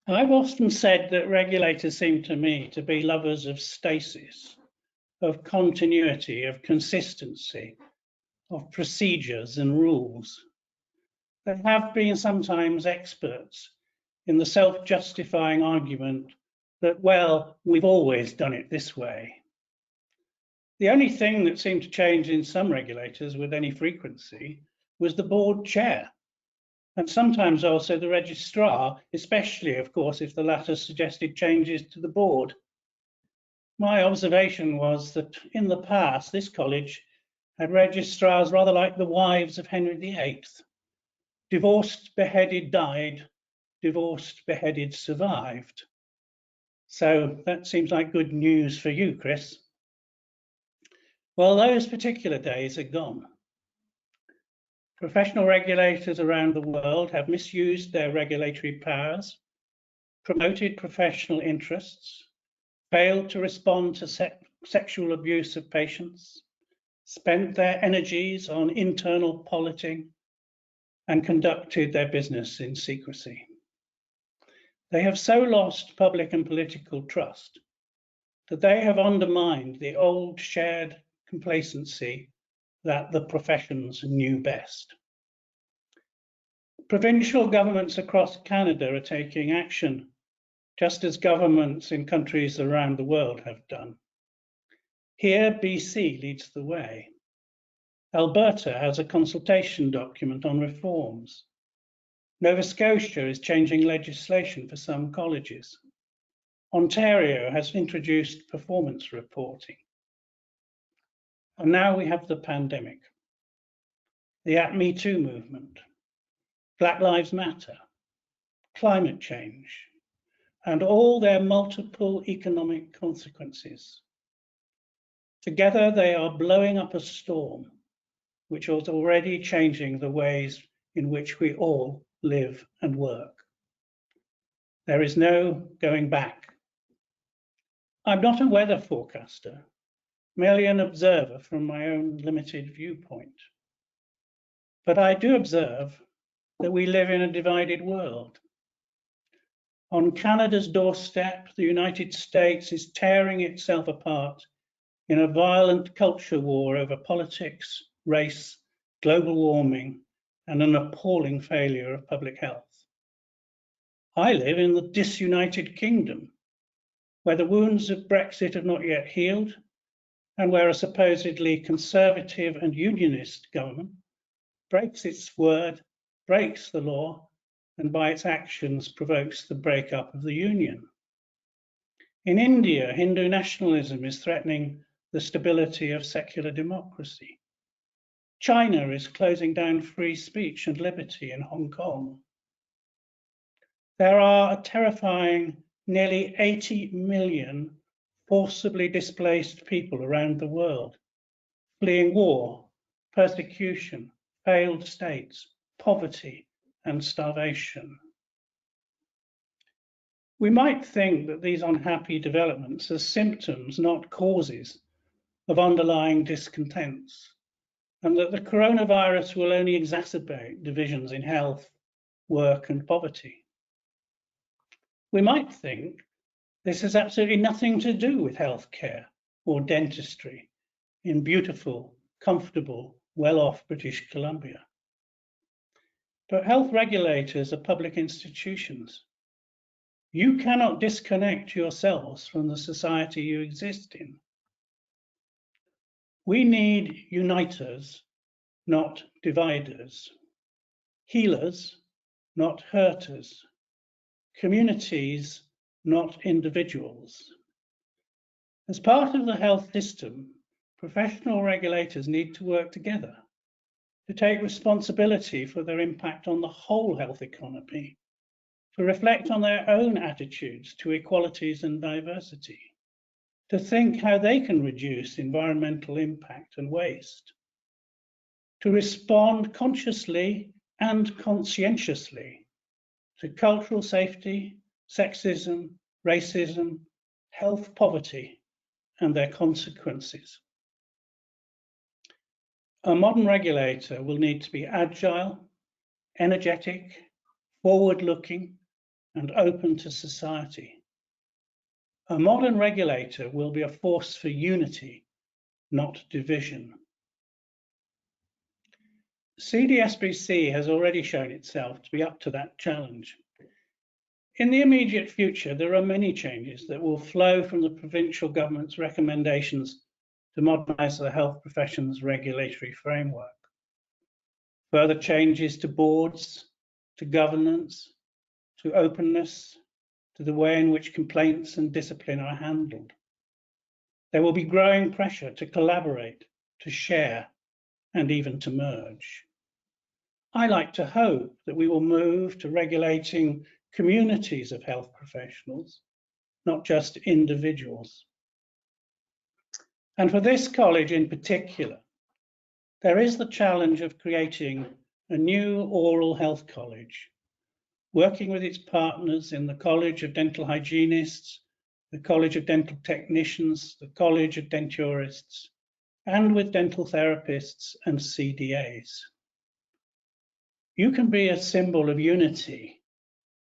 I've often said that regulators seem to me to be lovers of stasis, of continuity, of consistency, of procedures and rules. They have been sometimes experts in the self-justifying argument that, well, we've always done it this way. The only thing that seemed to change in some regulators with any frequency was the board chair, and sometimes also the registrar, especially, of course, if the latter suggested changes to the board. My observation was that in the past, this college had registrars rather like the wives of Henry VIII. Divorced, beheaded, died, divorced, beheaded, survived. So that seems like good news for you, Chris. Well, those particular days are gone. Professional regulators around the world have misused their regulatory powers, promoted professional interests, failed to respond to sexual abuse of patients, spent their energies on internal politicking, and conducted their business in secrecy. They have so lost public and political trust that they have undermined the old shared complacency that the professions knew best. Provincial governments across Canada are taking action, just as governments in countries around the world have done. Here, BC leads the way. Alberta has a consultation document on reforms. Nova Scotia is changing legislation for some colleges. Ontario has introduced performance reporting. And now we have the pandemic, the Me Too movement, Black Lives Matter, climate change, and all their multiple economic consequences. Together, they are blowing up a storm, which is already changing the ways in which we all live and work. There is no going back. I'm not a weather forecaster, merely an observer from my own limited viewpoint. But I do observe that we live in a divided world. On Canada's doorstep, the United States is tearing itself apart in a violent culture war over politics, race, global warming, and an appalling failure of public health. I live in the disunited kingdom, where the wounds of Brexit have not yet healed, and where a supposedly conservative and unionist government breaks its word, breaks the law, and by its actions provokes the breakup of the union. In India, Hindu nationalism is threatening the stability of secular democracy. China is closing down free speech and liberty in Hong Kong. There are a terrifying nearly 80 million forcibly displaced people around the world, fleeing war, persecution, failed states, poverty, and starvation. We might think that these unhappy developments are symptoms, not causes, of underlying discontents, and that the coronavirus will only exacerbate divisions in health, work, and poverty. We might think this has absolutely nothing to do with healthcare or dentistry in beautiful, comfortable, well-off British Columbia. But health regulators are public institutions. You cannot disconnect yourselves from the society you exist in. We need uniters, not dividers, healers, not hurters, communities, not individuals. As part of the health system, professional regulators need to work together to take responsibility for their impact on the whole health economy, to reflect on their own attitudes to equalities and diversity, to think how they can reduce environmental impact and waste, to respond consciously and conscientiously to cultural safety, sexism, racism, health poverty, and their consequences. A modern regulator will need to be agile, energetic, forward-looking, and open to society. A modern regulator will be a force for unity, not division. CDSBC has already shown itself to be up to that challenge. In the immediate future, there are many changes that will flow from the provincial government's recommendations to modernise the health professions regulatory framework. Further changes to boards, to governance, to openness, to the way in which complaints and discipline are handled. There will be growing pressure to collaborate, to share, and even to merge. I like to hope that we will move to regulating communities of health professionals, not just individuals. And for this college in particular, there is the challenge of creating a new oral health college, working with its partners in the College of Dental Hygienists, the College of Dental Technicians, the College of Denturists, and with dental therapists and CDAs. You can be a symbol of unity,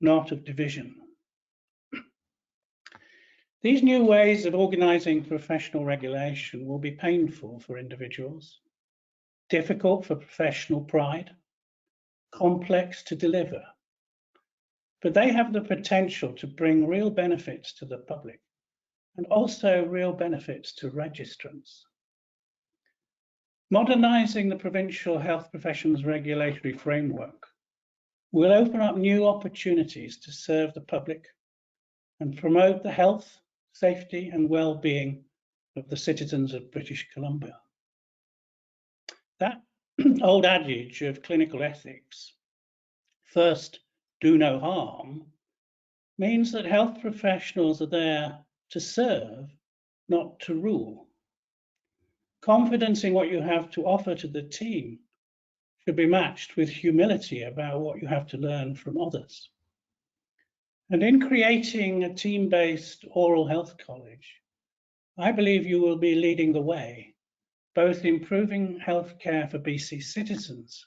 not of division. These new ways of organising professional regulation will be painful for individuals, difficult for professional pride, complex to deliver, but they have the potential to bring real benefits to the public and also real benefits to registrants. Modernising the provincial health professions regulatory framework will open up new opportunities to serve the public and promote the health, safety and well-being of the citizens of British Columbia. That old adage of clinical ethics, first do no harm, means that health professionals are there to serve, not to rule. Confidence in what you have to offer to the team should be matched with humility about what you have to learn from others. And in creating a team-based oral health college, I believe you will be leading the way, both improving healthcare for BC citizens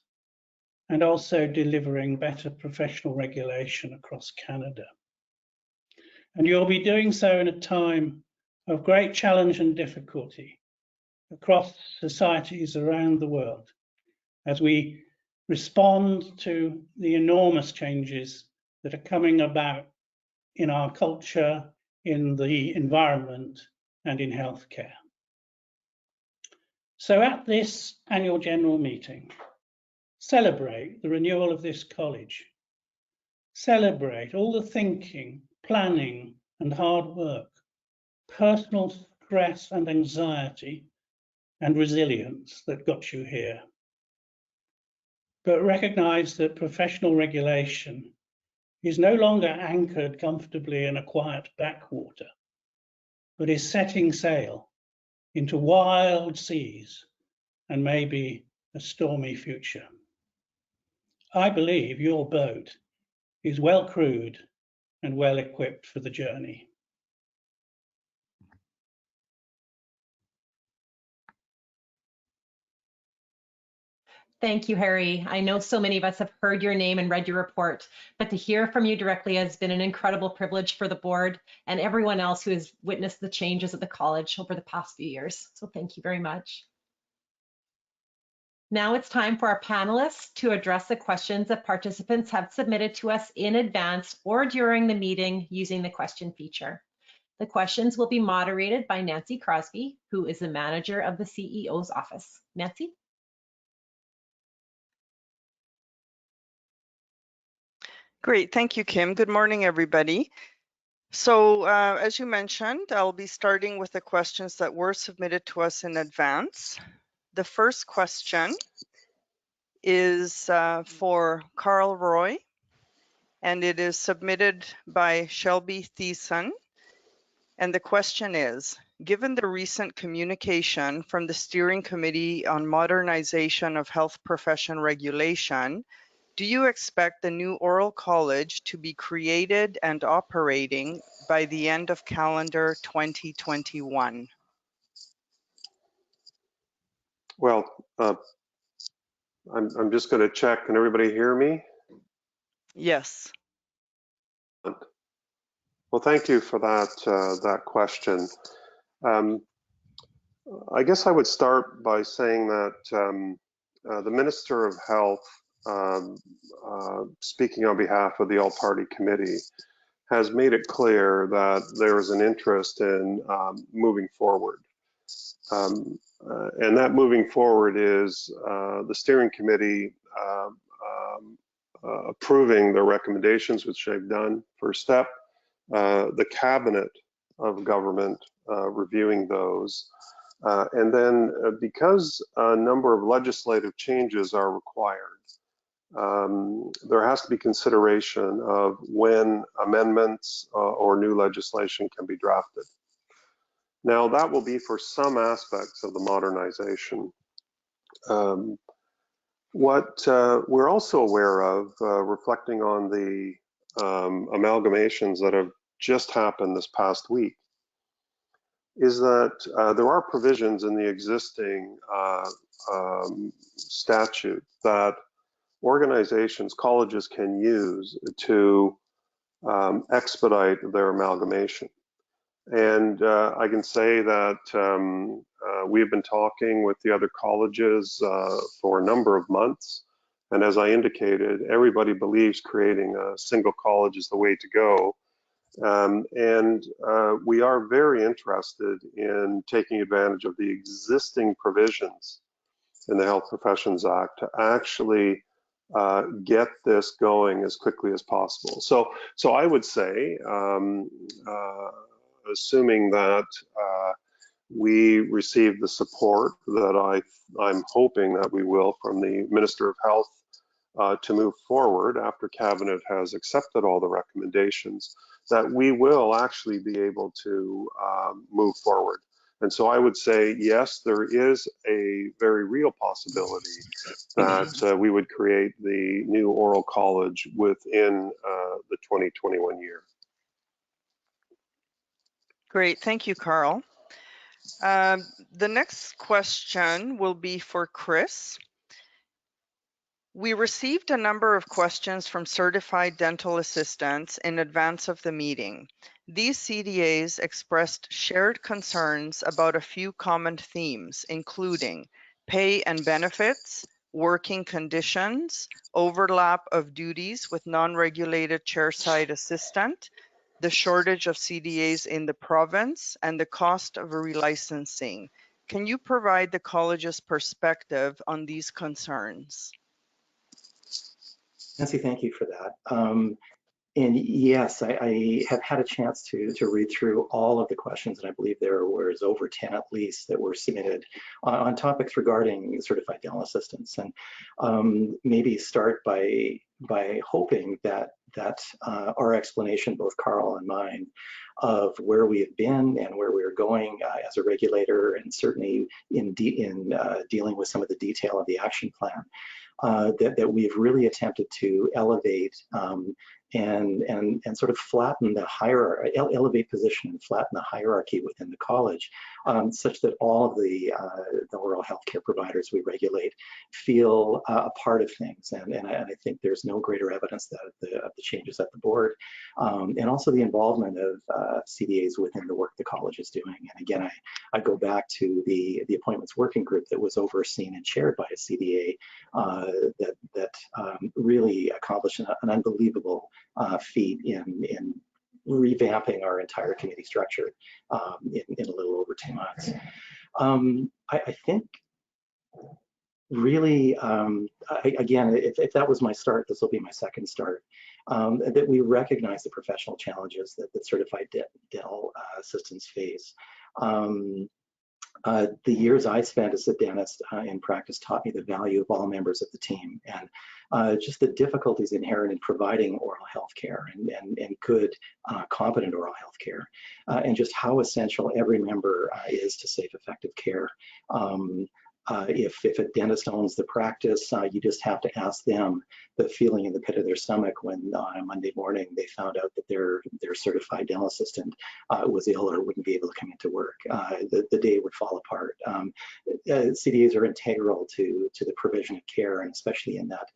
and also delivering better professional regulation across Canada. And you'll be doing so in a time of great challenge and difficulty across societies around the world as we respond to the enormous changes that are coming about in our culture, in the environment, and in healthcare. So at this annual general meeting, celebrate the renewal of this college. Celebrate all the thinking, planning, and hard work, personal stress and anxiety, and resilience that got you here. But recognize that professional regulation is no longer anchored comfortably in a quiet backwater, but is setting sail into wild seas and maybe a stormy future. I believe your boat is well crewed and well equipped for the journey. Thank you, Harry. I know so many of us have heard your name and read your report, but to hear from you directly has been an incredible privilege for the board and everyone else who has witnessed the changes at the college over the past few years. So thank you very much. Now it's time for our panelists to address the questions that participants have submitted to us in advance or during the meeting using the question feature. The questions will be moderated by Nancy Crosby, who is the manager of the CEO's office. Nancy? Great, thank you, Kim. Good morning, everybody. So as you mentioned, I'll be starting with the questions that were submitted to us in advance. The first question is for Carl Roy, and it is submitted by Shelby Thiessen. And the question is, given the recent communication from the Steering Committee on Modernization of Health Profession Regulation, do you expect the new Oral College to be created and operating by the end of calendar 2021? Well, I'm just going to check. Can everybody hear me? Yes. Well, thank you for that, that question. I guess I would start by saying that the Minister of Health, speaking on behalf of the All-Party Committee, has made it clear that there is an interest in moving forward. And that moving forward is the Steering Committee approving the recommendations, which they've done, first step, the Cabinet of Government reviewing those, and then because a number of legislative changes are required, there has to be consideration of when amendments or new legislation can be drafted. Now, that will be for some aspects of the modernization. What we're also aware of, reflecting on the amalgamations that have just happened this past week, is that there are provisions in the existing statute that organizations, colleges can use to expedite their amalgamation. And I can say that we've been talking with the other colleges for a number of months. And as I indicated, everybody believes creating a single college is the way to go. We are very interested in taking advantage of the existing provisions in the Health Professions Act to actually get this going as quickly as possible. So I would say, assuming that we receive the support that I'm hoping that we will from the Minister of Health to move forward after Cabinet has accepted all the recommendations, that we will actually be able to move forward. And so I would say, yes, there is a very real possibility that we would create the new Oral College within the 2021 year. Great, thank you, Carl. The next question will be for Chris. We received a number of questions from certified dental assistants in advance of the meeting. These CDAs expressed shared concerns about a few common themes, including pay and benefits, working conditions, overlap of duties with non-regulated chairside assistant, the shortage of CDAs in the province, and the cost of relicensing. Can you provide the college's perspective on these concerns? Nancy, thank you for that. And yes, I have had a chance to read through all of the questions, and I believe there was over 10 at least that were submitted on topics regarding certified dental assistants. And maybe start by hoping that that our explanation, both Carl and mine, of where we have been and where we are going as a regulator, and certainly in dealing with some of the detail of the action plan, that we've really attempted to elevate and sort of flatten the hierarchy, elevate position and flatten the hierarchy within the college, such that all of the oral health care providers we regulate feel a part of things. And I think there's no greater evidence that of the changes at the board, and also the involvement of CDAs within the work the college is doing. And again, I go back to the appointments working group that was overseen and chaired by a CDA that really accomplished an unbelievable feat in revamping our entire committee structure in a little over 2 months. I think really, again, if that was my start, this will be my second start, that we recognize the professional challenges that certified dental assistants face. The years I spent as a dentist in practice taught me the value of all members of the team, and just the difficulties inherent in providing oral health care and good, competent oral health care, and just how essential every member is to safe, effective care. If a dentist owns the practice, you just have to ask them the feeling in the pit of their stomach when on a Monday morning they found out that their certified dental assistant was ill or wouldn't be able to come into work. The day would fall apart. CDAs are integral to the provision of care, and especially in that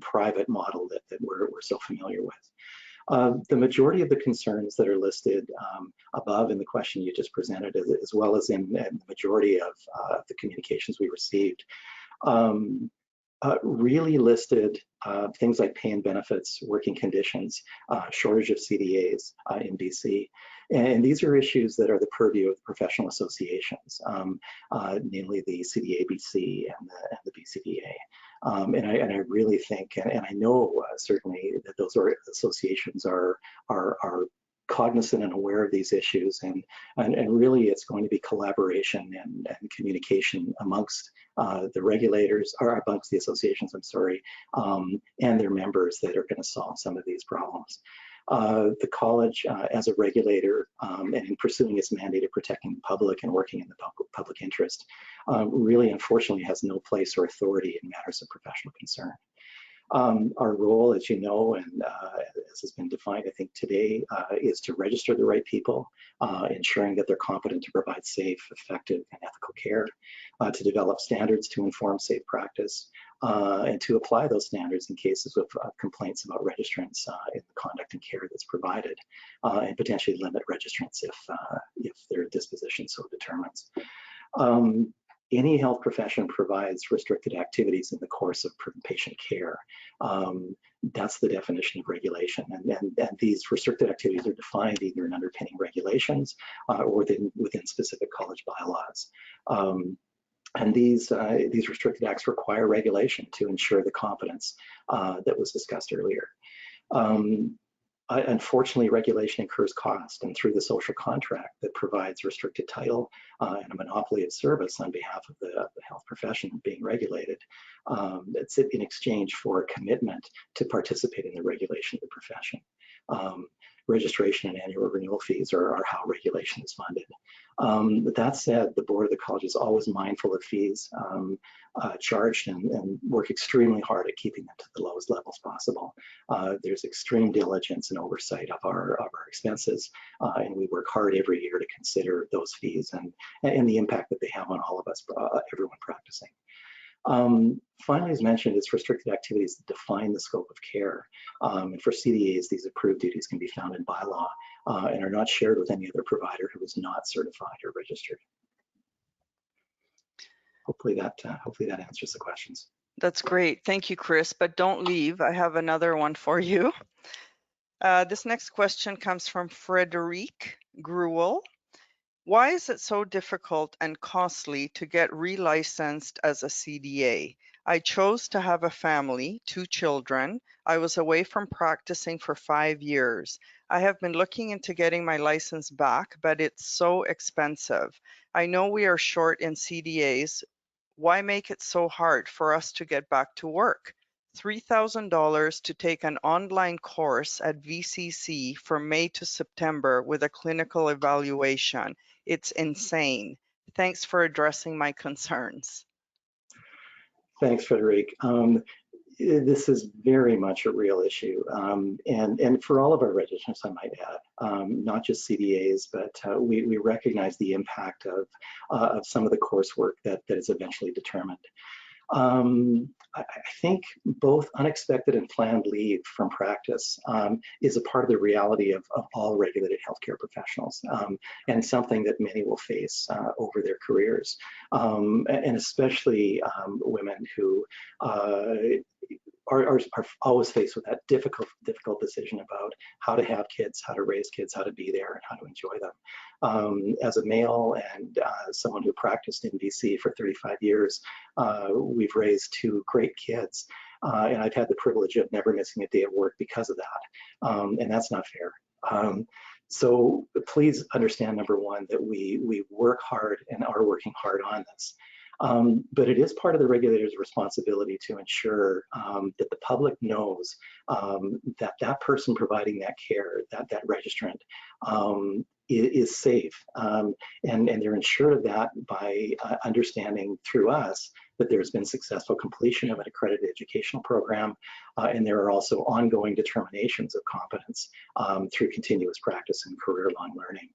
private model that we're so familiar with. The majority of the concerns that are listed above in the question you just presented, as well as in the majority of the communications we received, really listed things like pay and benefits, working conditions, shortage of CDAs in BC. And these are issues that are the purview of the professional associations, namely the CDABC and the BCDA. And I really think, and I know certainly that those associations are cognizant and aware of these issues, and really it's going to be collaboration and communication amongst the regulators, or amongst the associations, I'm sorry, and their members that are going to solve some of these problems. The college, as a regulator, and in pursuing its mandate of protecting the public and working in the public interest, really unfortunately has no place or authority in matters of professional concern. Our role, as you know, and as has been defined, I think today, is to register the right people, ensuring that they're competent to provide safe, effective, and ethical care, to develop standards to inform safe practice, and to apply those standards in cases of complaints about registrants in the conduct and care that's provided, and potentially limit registrants if their disposition so determines. Any health profession provides restricted activities in the course of patient care. That's the definition of regulation. And these restricted activities are defined either in underpinning regulations or within specific college bylaws. And these restricted acts require regulation to ensure the competence that was discussed earlier. Unfortunately, regulation incurs cost, and through the social contract that provides restricted title and a monopoly of service on behalf of the health profession being regulated, it's in exchange for a commitment to participate in the regulation of the profession. Registration and annual renewal fees are how regulation is funded. But that said, the board of the college is always mindful of fees charged and work extremely hard at keeping them to the lowest levels possible. There's extreme diligence and oversight of our expenses, and we work hard every year to consider those fees and the impact that they have on all of us, everyone practicing. Finally, as mentioned, it's restricted activities that define the scope of care. And for CDAs, these approved duties can be found in bylaw and are not shared with any other provider who is not certified or registered. Hopefully that answers the questions. That's great. Thank you, Chris, but don't leave. I have another one for you. This next question comes from Frederic Gruel. Why is it so difficult and costly to get relicensed as a CDA? I chose to have a family, 2 children. I was away from practicing for 5 years. I have been looking into getting my license back, but it's so expensive. I know we are short in CDAs. Why make it so hard for us to get back to work? $3,000 to take an online course at VCC from May to September with a clinical evaluation. It's insane. Thanks for addressing my concerns. Thanks, Frederic. This is very much a real issue, and for all of our registrants, I might add, not just CDAs, but we recognize the impact of some of the coursework that is eventually determined. I think both unexpected and planned leave from practice is a part of the reality of all regulated healthcare professionals, and something that many will face over their careers, and especially women who are always faced with that difficult decision about how to have kids, how to raise kids, how to be there, and how to enjoy them. As a male and someone who practiced in BC for 35 years, we've raised 2 great kids, and I've had the privilege of never missing a day of work because of that, and that's not fair. So please understand, number one, that we work hard and are working hard on this. But it is part of the regulator's responsibility to ensure that the public knows that that person providing that care, that registrant, is safe. And they're ensured of that by understanding through us that there's been successful completion of an accredited educational program, and there are also ongoing determinations of competence through continuous practice and career-long learning.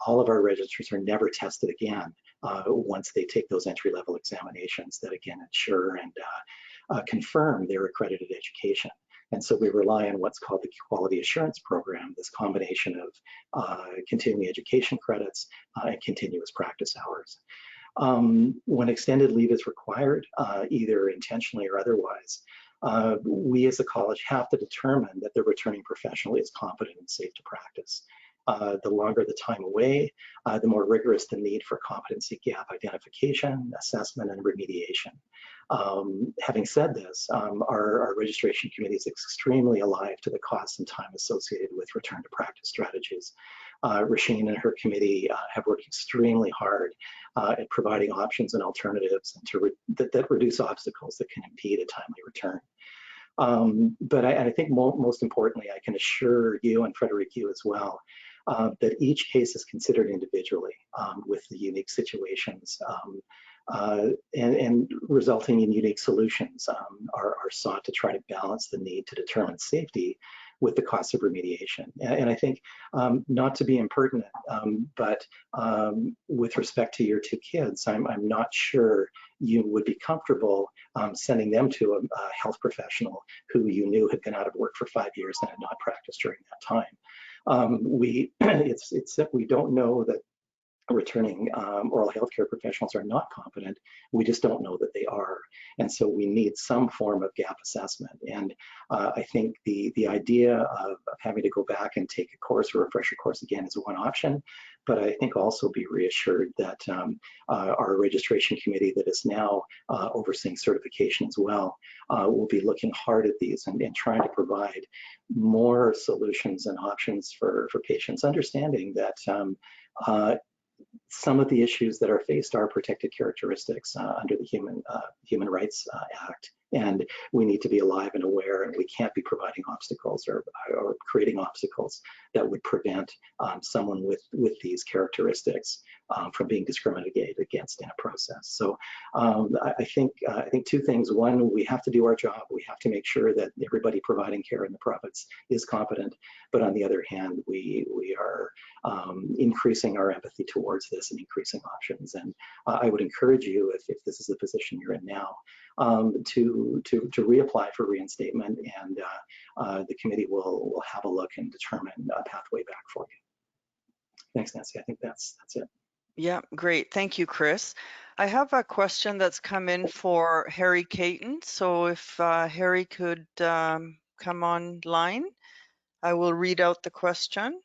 All of our registrars are never tested again once they take those entry-level examinations that again ensure and confirm their accredited education. And so we rely on what's called the Quality Assurance Program, this combination of continuing education credits and continuous practice hours. When extended leave is required, either intentionally or otherwise, we as a college have to determine that the returning professional is competent and safe to practice. The longer the time away, the more rigorous the need for competency gap identification, assessment, and remediation. Having said this, our registration committee is extremely alive to the costs and time associated with return to practice strategies. Rasheen and her committee have worked extremely hard at providing options and alternatives that reduce obstacles that can impede a timely return. But I think most importantly, I can assure you and Frederic, you as well, that each case is considered individually with the unique situations and resulting in unique solutions are sought to try to balance the need to determine safety with the cost of remediation. And I think, not to be impertinent, but with respect to your 2 kids, I'm not sure you would be comfortable sending them to a health professional who you knew had been out of work for 5 years and had not practiced during that time. We don't know that returning oral healthcare professionals are not competent. We just don't know that they are. And so we need some form of gap assessment. And I think the idea of having to go back and take a course or refresher course again is one option. But I think also be reassured that our registration committee that is now overseeing certification as well will be looking hard at these and trying to provide more solutions and options for patients, understanding that some of the issues that are faced are protected characteristics under the Human Rights Act, and we need to be alive and aware, and we can't be providing obstacles or creating obstacles that would prevent someone with these characteristics from being discriminated against in a process. So I think 2 things. One, we have to do our job. We have to make sure that everybody providing care in the province is competent. But on the other hand, we are increasing our empathy towards this and increasing options. And I would encourage you, if this is the position you're in now, to reapply for reinstatement, and the committee will have a look and determine a pathway back for you. Thanks, Nancy. I think that's it. Yeah, great. Thank you, Chris. I have a question that's come in for Harry Katon. So if Harry could come online, I will read out the question.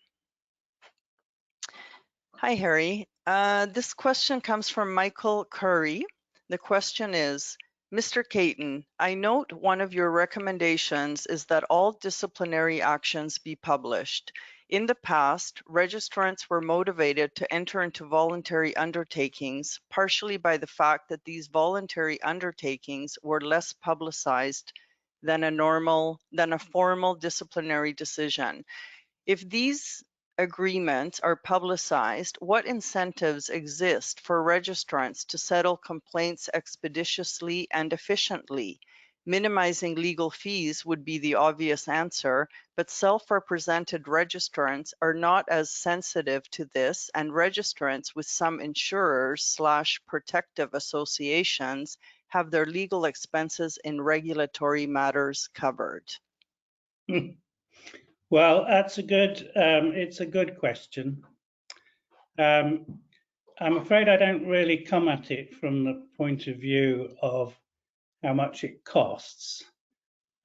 Hi, Harry. This question comes from Michael Curry. The question is, Mr. Katon, I note one of your recommendations is that all disciplinary actions be published. In the past, registrants were motivated to enter into voluntary undertakings, partially by the fact that these voluntary undertakings were less publicized than a formal disciplinary decision. If these agreements are publicized, what incentives exist for registrants to settle complaints expeditiously and efficiently? Minimizing legal fees would be the obvious answer, but self-represented registrants are not as sensitive to this, and registrants with some insurers/protective associations have their legal expenses in regulatory matters covered. Well, that's a good, it's a good question. I'm afraid I don't really come at it from the point of view of how much it costs.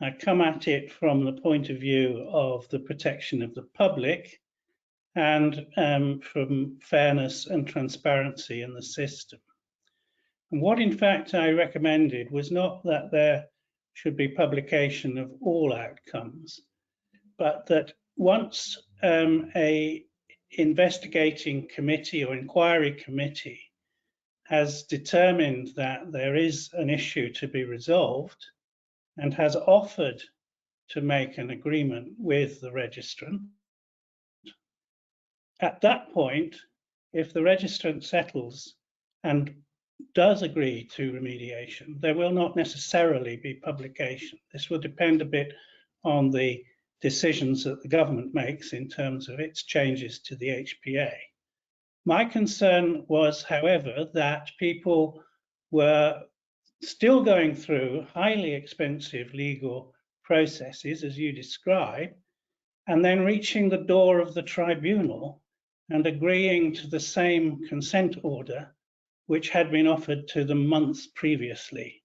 I come at it from the point of view of the protection of the public and from fairness and transparency in the system. And what in fact I recommended was not that there should be publication of all outcomes, but that once a investigating committee or inquiry committee has determined that there is an issue to be resolved and has offered to make an agreement with the registrant, at that point, if the registrant settles and does agree to remediation, there will not necessarily be publication. This will depend a bit on the decisions that the government makes in terms of its changes to the HPA. My concern was, however, that people were still going through highly expensive legal processes, as you describe, and then reaching the door of the tribunal and agreeing to the same consent order which had been offered to them months previously.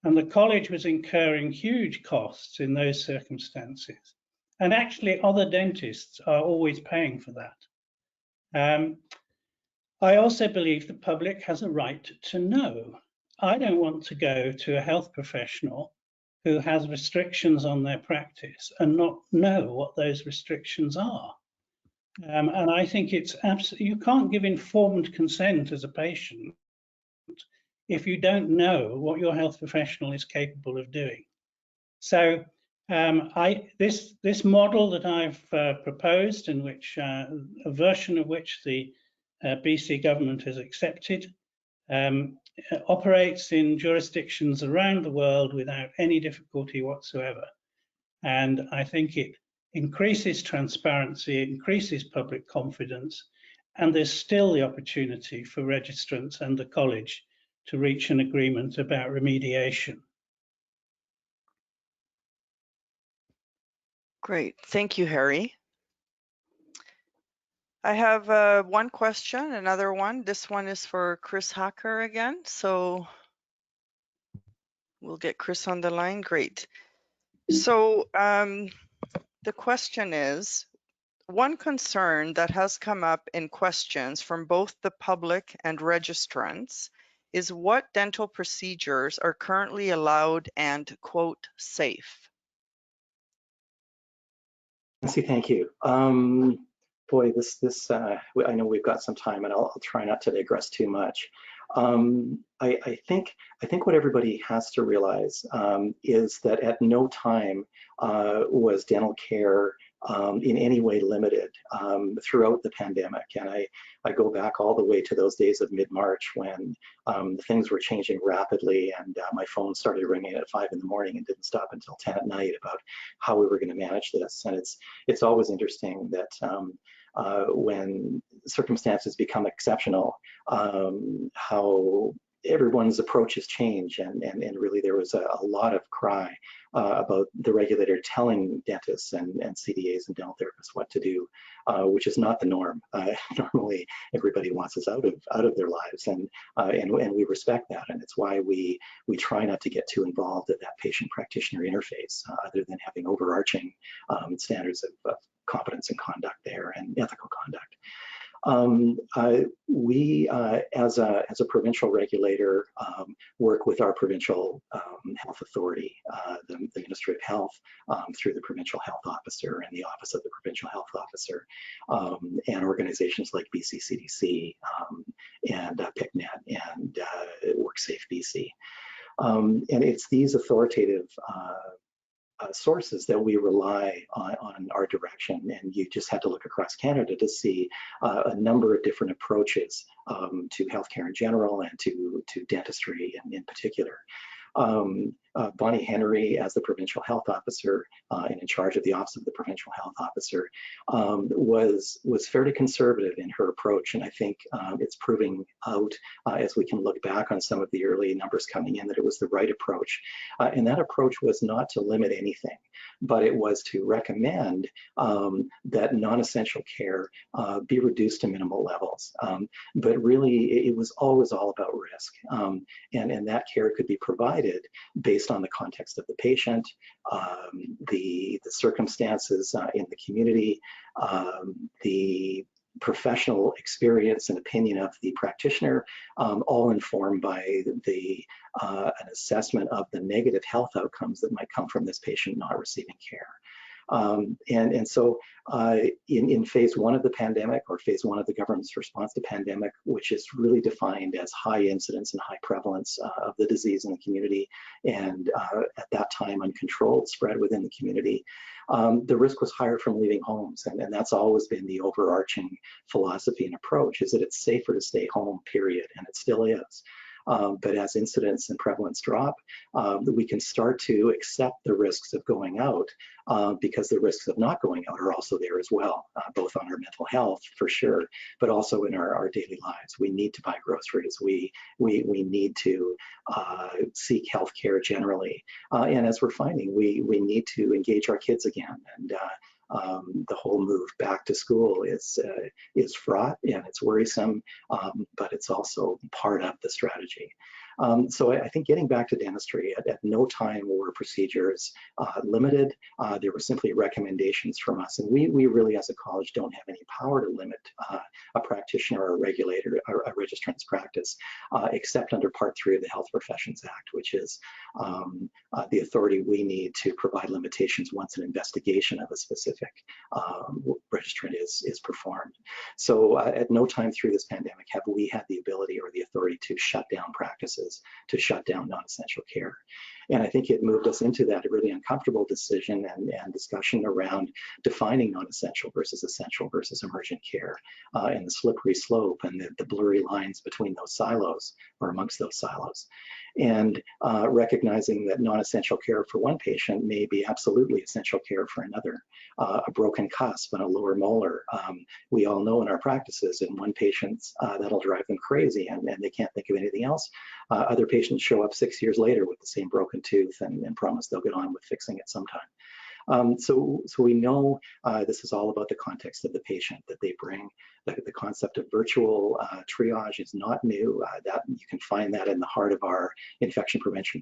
And the college was incurring huge costs in those circumstances. And actually, other dentists are always paying for that. I also believe the public has a right to know. I don't want to go to a health professional who has restrictions on their practice and not know what those restrictions are. And I think it's absolutely, you can't give informed consent as a patient if you don't know what your health professional is capable of doing. So this model that I've proposed, in which a version of which the BC government has accepted, operates in jurisdictions around the world without any difficulty whatsoever. And I think it increases transparency, it increases public confidence, and there's still the opportunity for registrants and the college to reach an agreement about remediation. Great, thank you, Harry. I have one question, another one. This one is for Chris Hacker again. So we'll get Chris on the line. Great. So the question is, one concern that has come up in questions from both the public and registrants is what dental procedures are currently allowed and, quote, safe? Nancy, thank you. Boy, I know we've got some time, and I'll try not to digress too much. I think what everybody has to realize is that at no time was dental care in any way limited throughout the pandemic. And I go back all the way to those days of mid-March when things were changing rapidly, and my phone started ringing at 5 in the morning and didn't stop until 10 at night about how we were going to manage this. And it's always interesting that when circumstances become exceptional, how everyone's approaches change, and really there was a lot of cry about the regulator telling dentists and CDAs and dental therapists what to do, which is not the norm. Normally, everybody wants us out of their lives, and we respect that, and it's why we try not to get too involved at that patient-practitioner interface, other than having overarching standards of competence and conduct there and ethical conduct. We, as a provincial regulator, work with our provincial health authority, the Ministry of Health, through the Provincial Health Officer and the Office of the Provincial Health Officer, and organizations like BC CDC and PICNET and WorkSafe BC. And it's these authoritative sources that we rely on our direction, and you just had to look across Canada to see a number of different approaches to healthcare in general and to dentistry in particular. Bonnie Henry, as the Provincial Health Officer and in charge of the Office of the Provincial Health Officer, was fairly conservative in her approach, and I think it's proving out as we can look back on some of the early numbers coming in that it was the right approach. And that approach was not to limit anything, but it was to recommend that non-essential care be reduced to minimal levels. But really, it was always all about risk, and that care could be provided based on the context of the patient, the circumstances in the community, the professional experience and opinion of the practitioner, all informed by an assessment of the negative health outcomes that might come from this patient not receiving care. And so in phase one of the pandemic, or phase one of the government's response to pandemic, which is really defined as high incidence and high prevalence of the disease in the community, and at that time uncontrolled spread within the community, the risk was higher from leaving homes. And that's always been the overarching philosophy and approach, is that it's safer to stay home, period, and it still is. But as incidence and prevalence drop, we can start to accept the risks of going out, because the risks of not going out are also there as well, both on our mental health for sure, but also in our daily lives. We need to buy groceries. We need to seek healthcare generally, and as we're finding, we need to engage our kids again. And the whole move back to school is fraught and it's worrisome, but it's also part of the strategy. So I think getting back to dentistry, at no time were procedures limited. There were simply recommendations from us, and we really as a college don't have any power to limit a practitioner or a regulator or a registrant's practice, except under Part 3 of the Health Professions Act, which is the authority we need to provide limitations once an investigation of a specific registrant is performed. So at no time through this pandemic have we had the ability or the authority to shut down practices, to shut down non-essential care. And I think it moved us into that really uncomfortable decision and discussion around defining non-essential versus essential versus emergent care, and the slippery slope and the blurry lines between those silos or amongst those silos. And recognizing that non-essential care for one patient may be absolutely essential care for another. A broken cusp and a lower molar, we all know in our practices, in one patient that'll drive them crazy and they can't think of anything else. Other patients show up 6 years later with the same broken tooth and promise they'll get on with fixing it sometime. So we know this is all about the context of the patient that they bring. The concept of virtual triage is not new. That you can find that in the heart of our infection prevention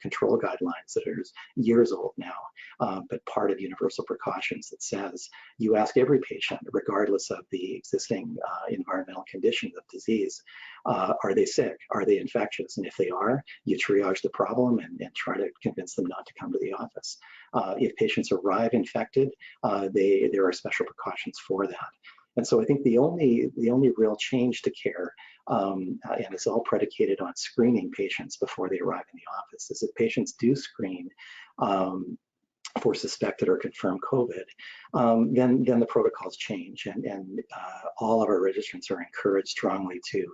control guidelines that are years old now, but part of universal precautions that says you ask every patient, regardless of the existing environmental conditions of disease, are they sick? Are they infectious? And if they are, you triage the problem and try to convince them not to come to the office. If patients arrive infected, there are special precautions for that. And so I think the only real change to care, and it's all predicated on screening patients before they arrive in the office, is if patients do screen for suspected or confirmed COVID, then the protocols change, and all of our registrants are encouraged strongly to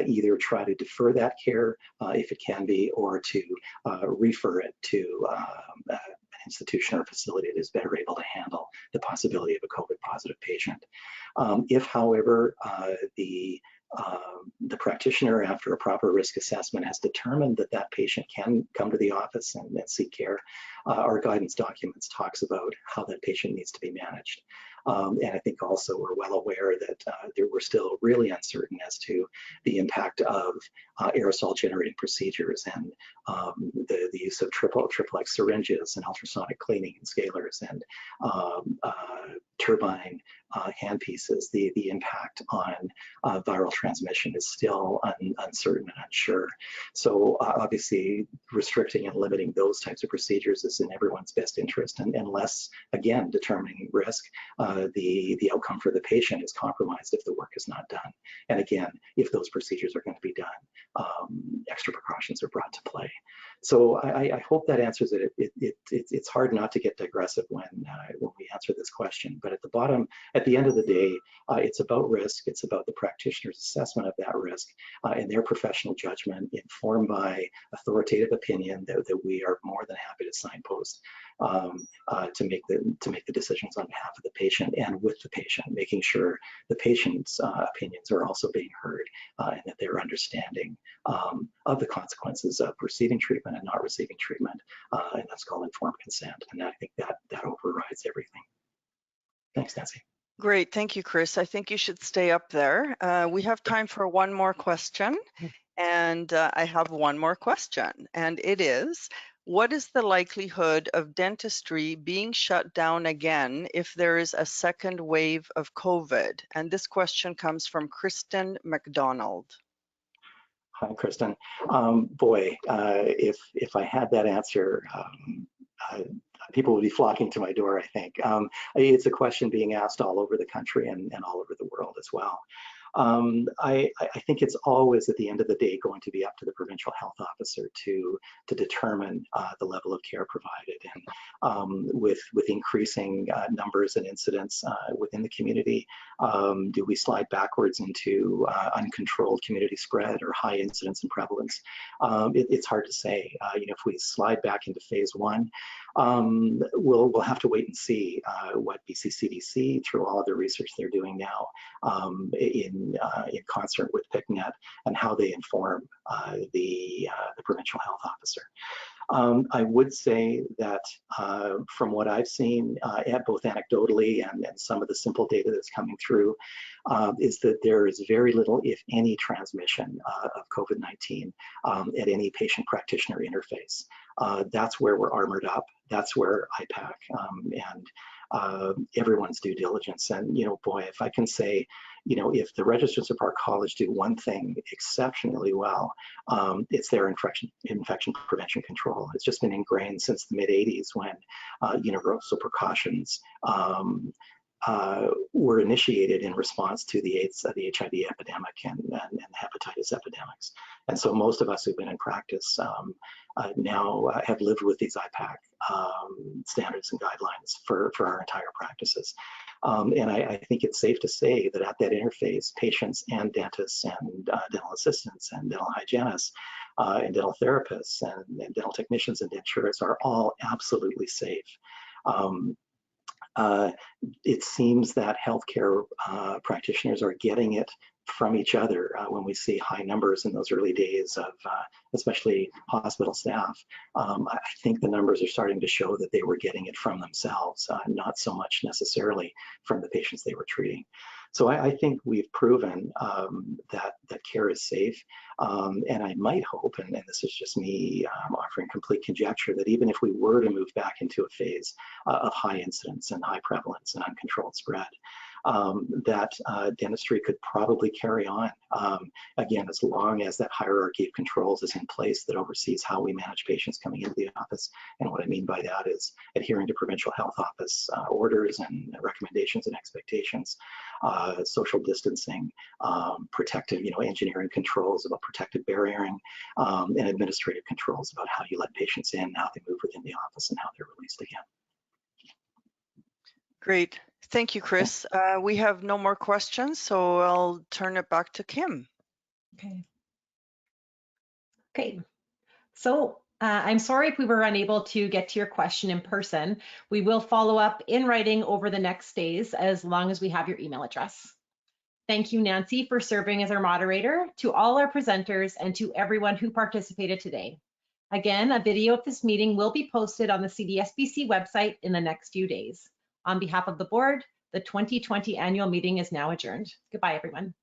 either try to defer that care if it can be, or to refer it to an institution or facility that is better able to handle the possibility of a COVID positive patient. If, however, the practitioner, after a proper risk assessment, has determined that that patient can come to the office and seek care, our guidance documents talks about how that patient needs to be managed. And I think also we're well aware that we're still really uncertain as to the impact of aerosol generating procedures and the use of triple X syringes and ultrasonic cleaning and scalers and turbine handpieces, the impact on viral transmission is still uncertain and unsure. So obviously restricting and limiting those types of procedures is in everyone's best interest, and unless, again, determining risk, the outcome for the patient is compromised if the work is not done. And again, if those procedures are going to be done, extra precautions are brought to play. So I hope that answers it. It's hard not to get digressive when we answer this question, but at the end of the day, it's about risk. It's about the practitioner's assessment of that risk and their professional judgment, informed by authoritative opinion that we are more than happy to signpost to make the decisions on behalf of the patient and with the patient, making sure the patient's opinions are also being heard and that they're understanding of the consequences of receiving treatment and not receiving treatment, and that's called informed consent. And I think that overrides everything. Thanks, Nancy. Great, thank you, Chris. I think you should stay up there. We have time for one more question, and I have one more question, and it is, what is the likelihood of dentistry being shut down again if there is a second wave of COVID? And this question comes from Kristen McDonald. Hi, Kristen. Boy, if I had that answer, people would be flocking to my door, I think. It's a question being asked all over the country and all over the world as well. I think it's always at the end of the day going to be up to the provincial health officer to determine the level of care provided. And with increasing numbers and incidents within the community, do we slide backwards into uncontrolled community spread or high incidence and prevalence? It's hard to say. If we slide back into phase 1, we'll have to wait and see what BC CDC, through all of the research they're doing now, in concert with PICNET, and how they inform the provincial health officer. I would say that from what I've seen, both anecdotally and some of the simple data that's coming through, is that there is very little, if any, transmission of COVID-19 at any patient-practitioner interface. That's where we're armored up. That's where IPAC and everyone's due diligence. And, boy, if I can say, if the registrars of our college do one thing exceptionally well, it's their infection prevention control. It's just been ingrained since the mid-'80s when universal precautions were initiated in response to the HIV epidemic and hepatitis epidemics. And so most of us who've been in practice now have lived with these IPAC standards and guidelines for our entire practices. And I think it's safe to say that at that interface, patients and dentists and dental assistants and dental hygienists and dental therapists and dental technicians and denturists are all absolutely safe. It seems that healthcare practitioners are getting it from each other when we see high numbers in those early days of especially hospital staff. I think the numbers are starting to show that they were getting it from themselves, not so much necessarily from the patients they were treating. So I think we've proven that care is safe, and I might hope, and this is just me offering complete conjecture, that even if we were to move back into a phase of high incidence and high prevalence and uncontrolled spread, that dentistry could probably carry on, again, as long as that hierarchy of controls is in place that oversees how we manage patients coming into the office. And what I mean by that is adhering to provincial health office orders and recommendations and expectations, social distancing, protective, engineering controls about protective barriering, and administrative controls about how you let patients in, how they move within the office, and how they're released again. Great. Thank you, Chris. We have no more questions, so I'll turn it back to Kim. Okay. So I'm sorry if we were unable to get to your question in person. We will follow up in writing over the next days as long as we have your email address. Thank you, Nancy, for serving as our moderator, to all our presenters, and to everyone who participated today. Again, a video of this meeting will be posted on the CDSBC website in the next few days. On behalf of the board, the 2020 annual meeting is now adjourned. Goodbye, everyone.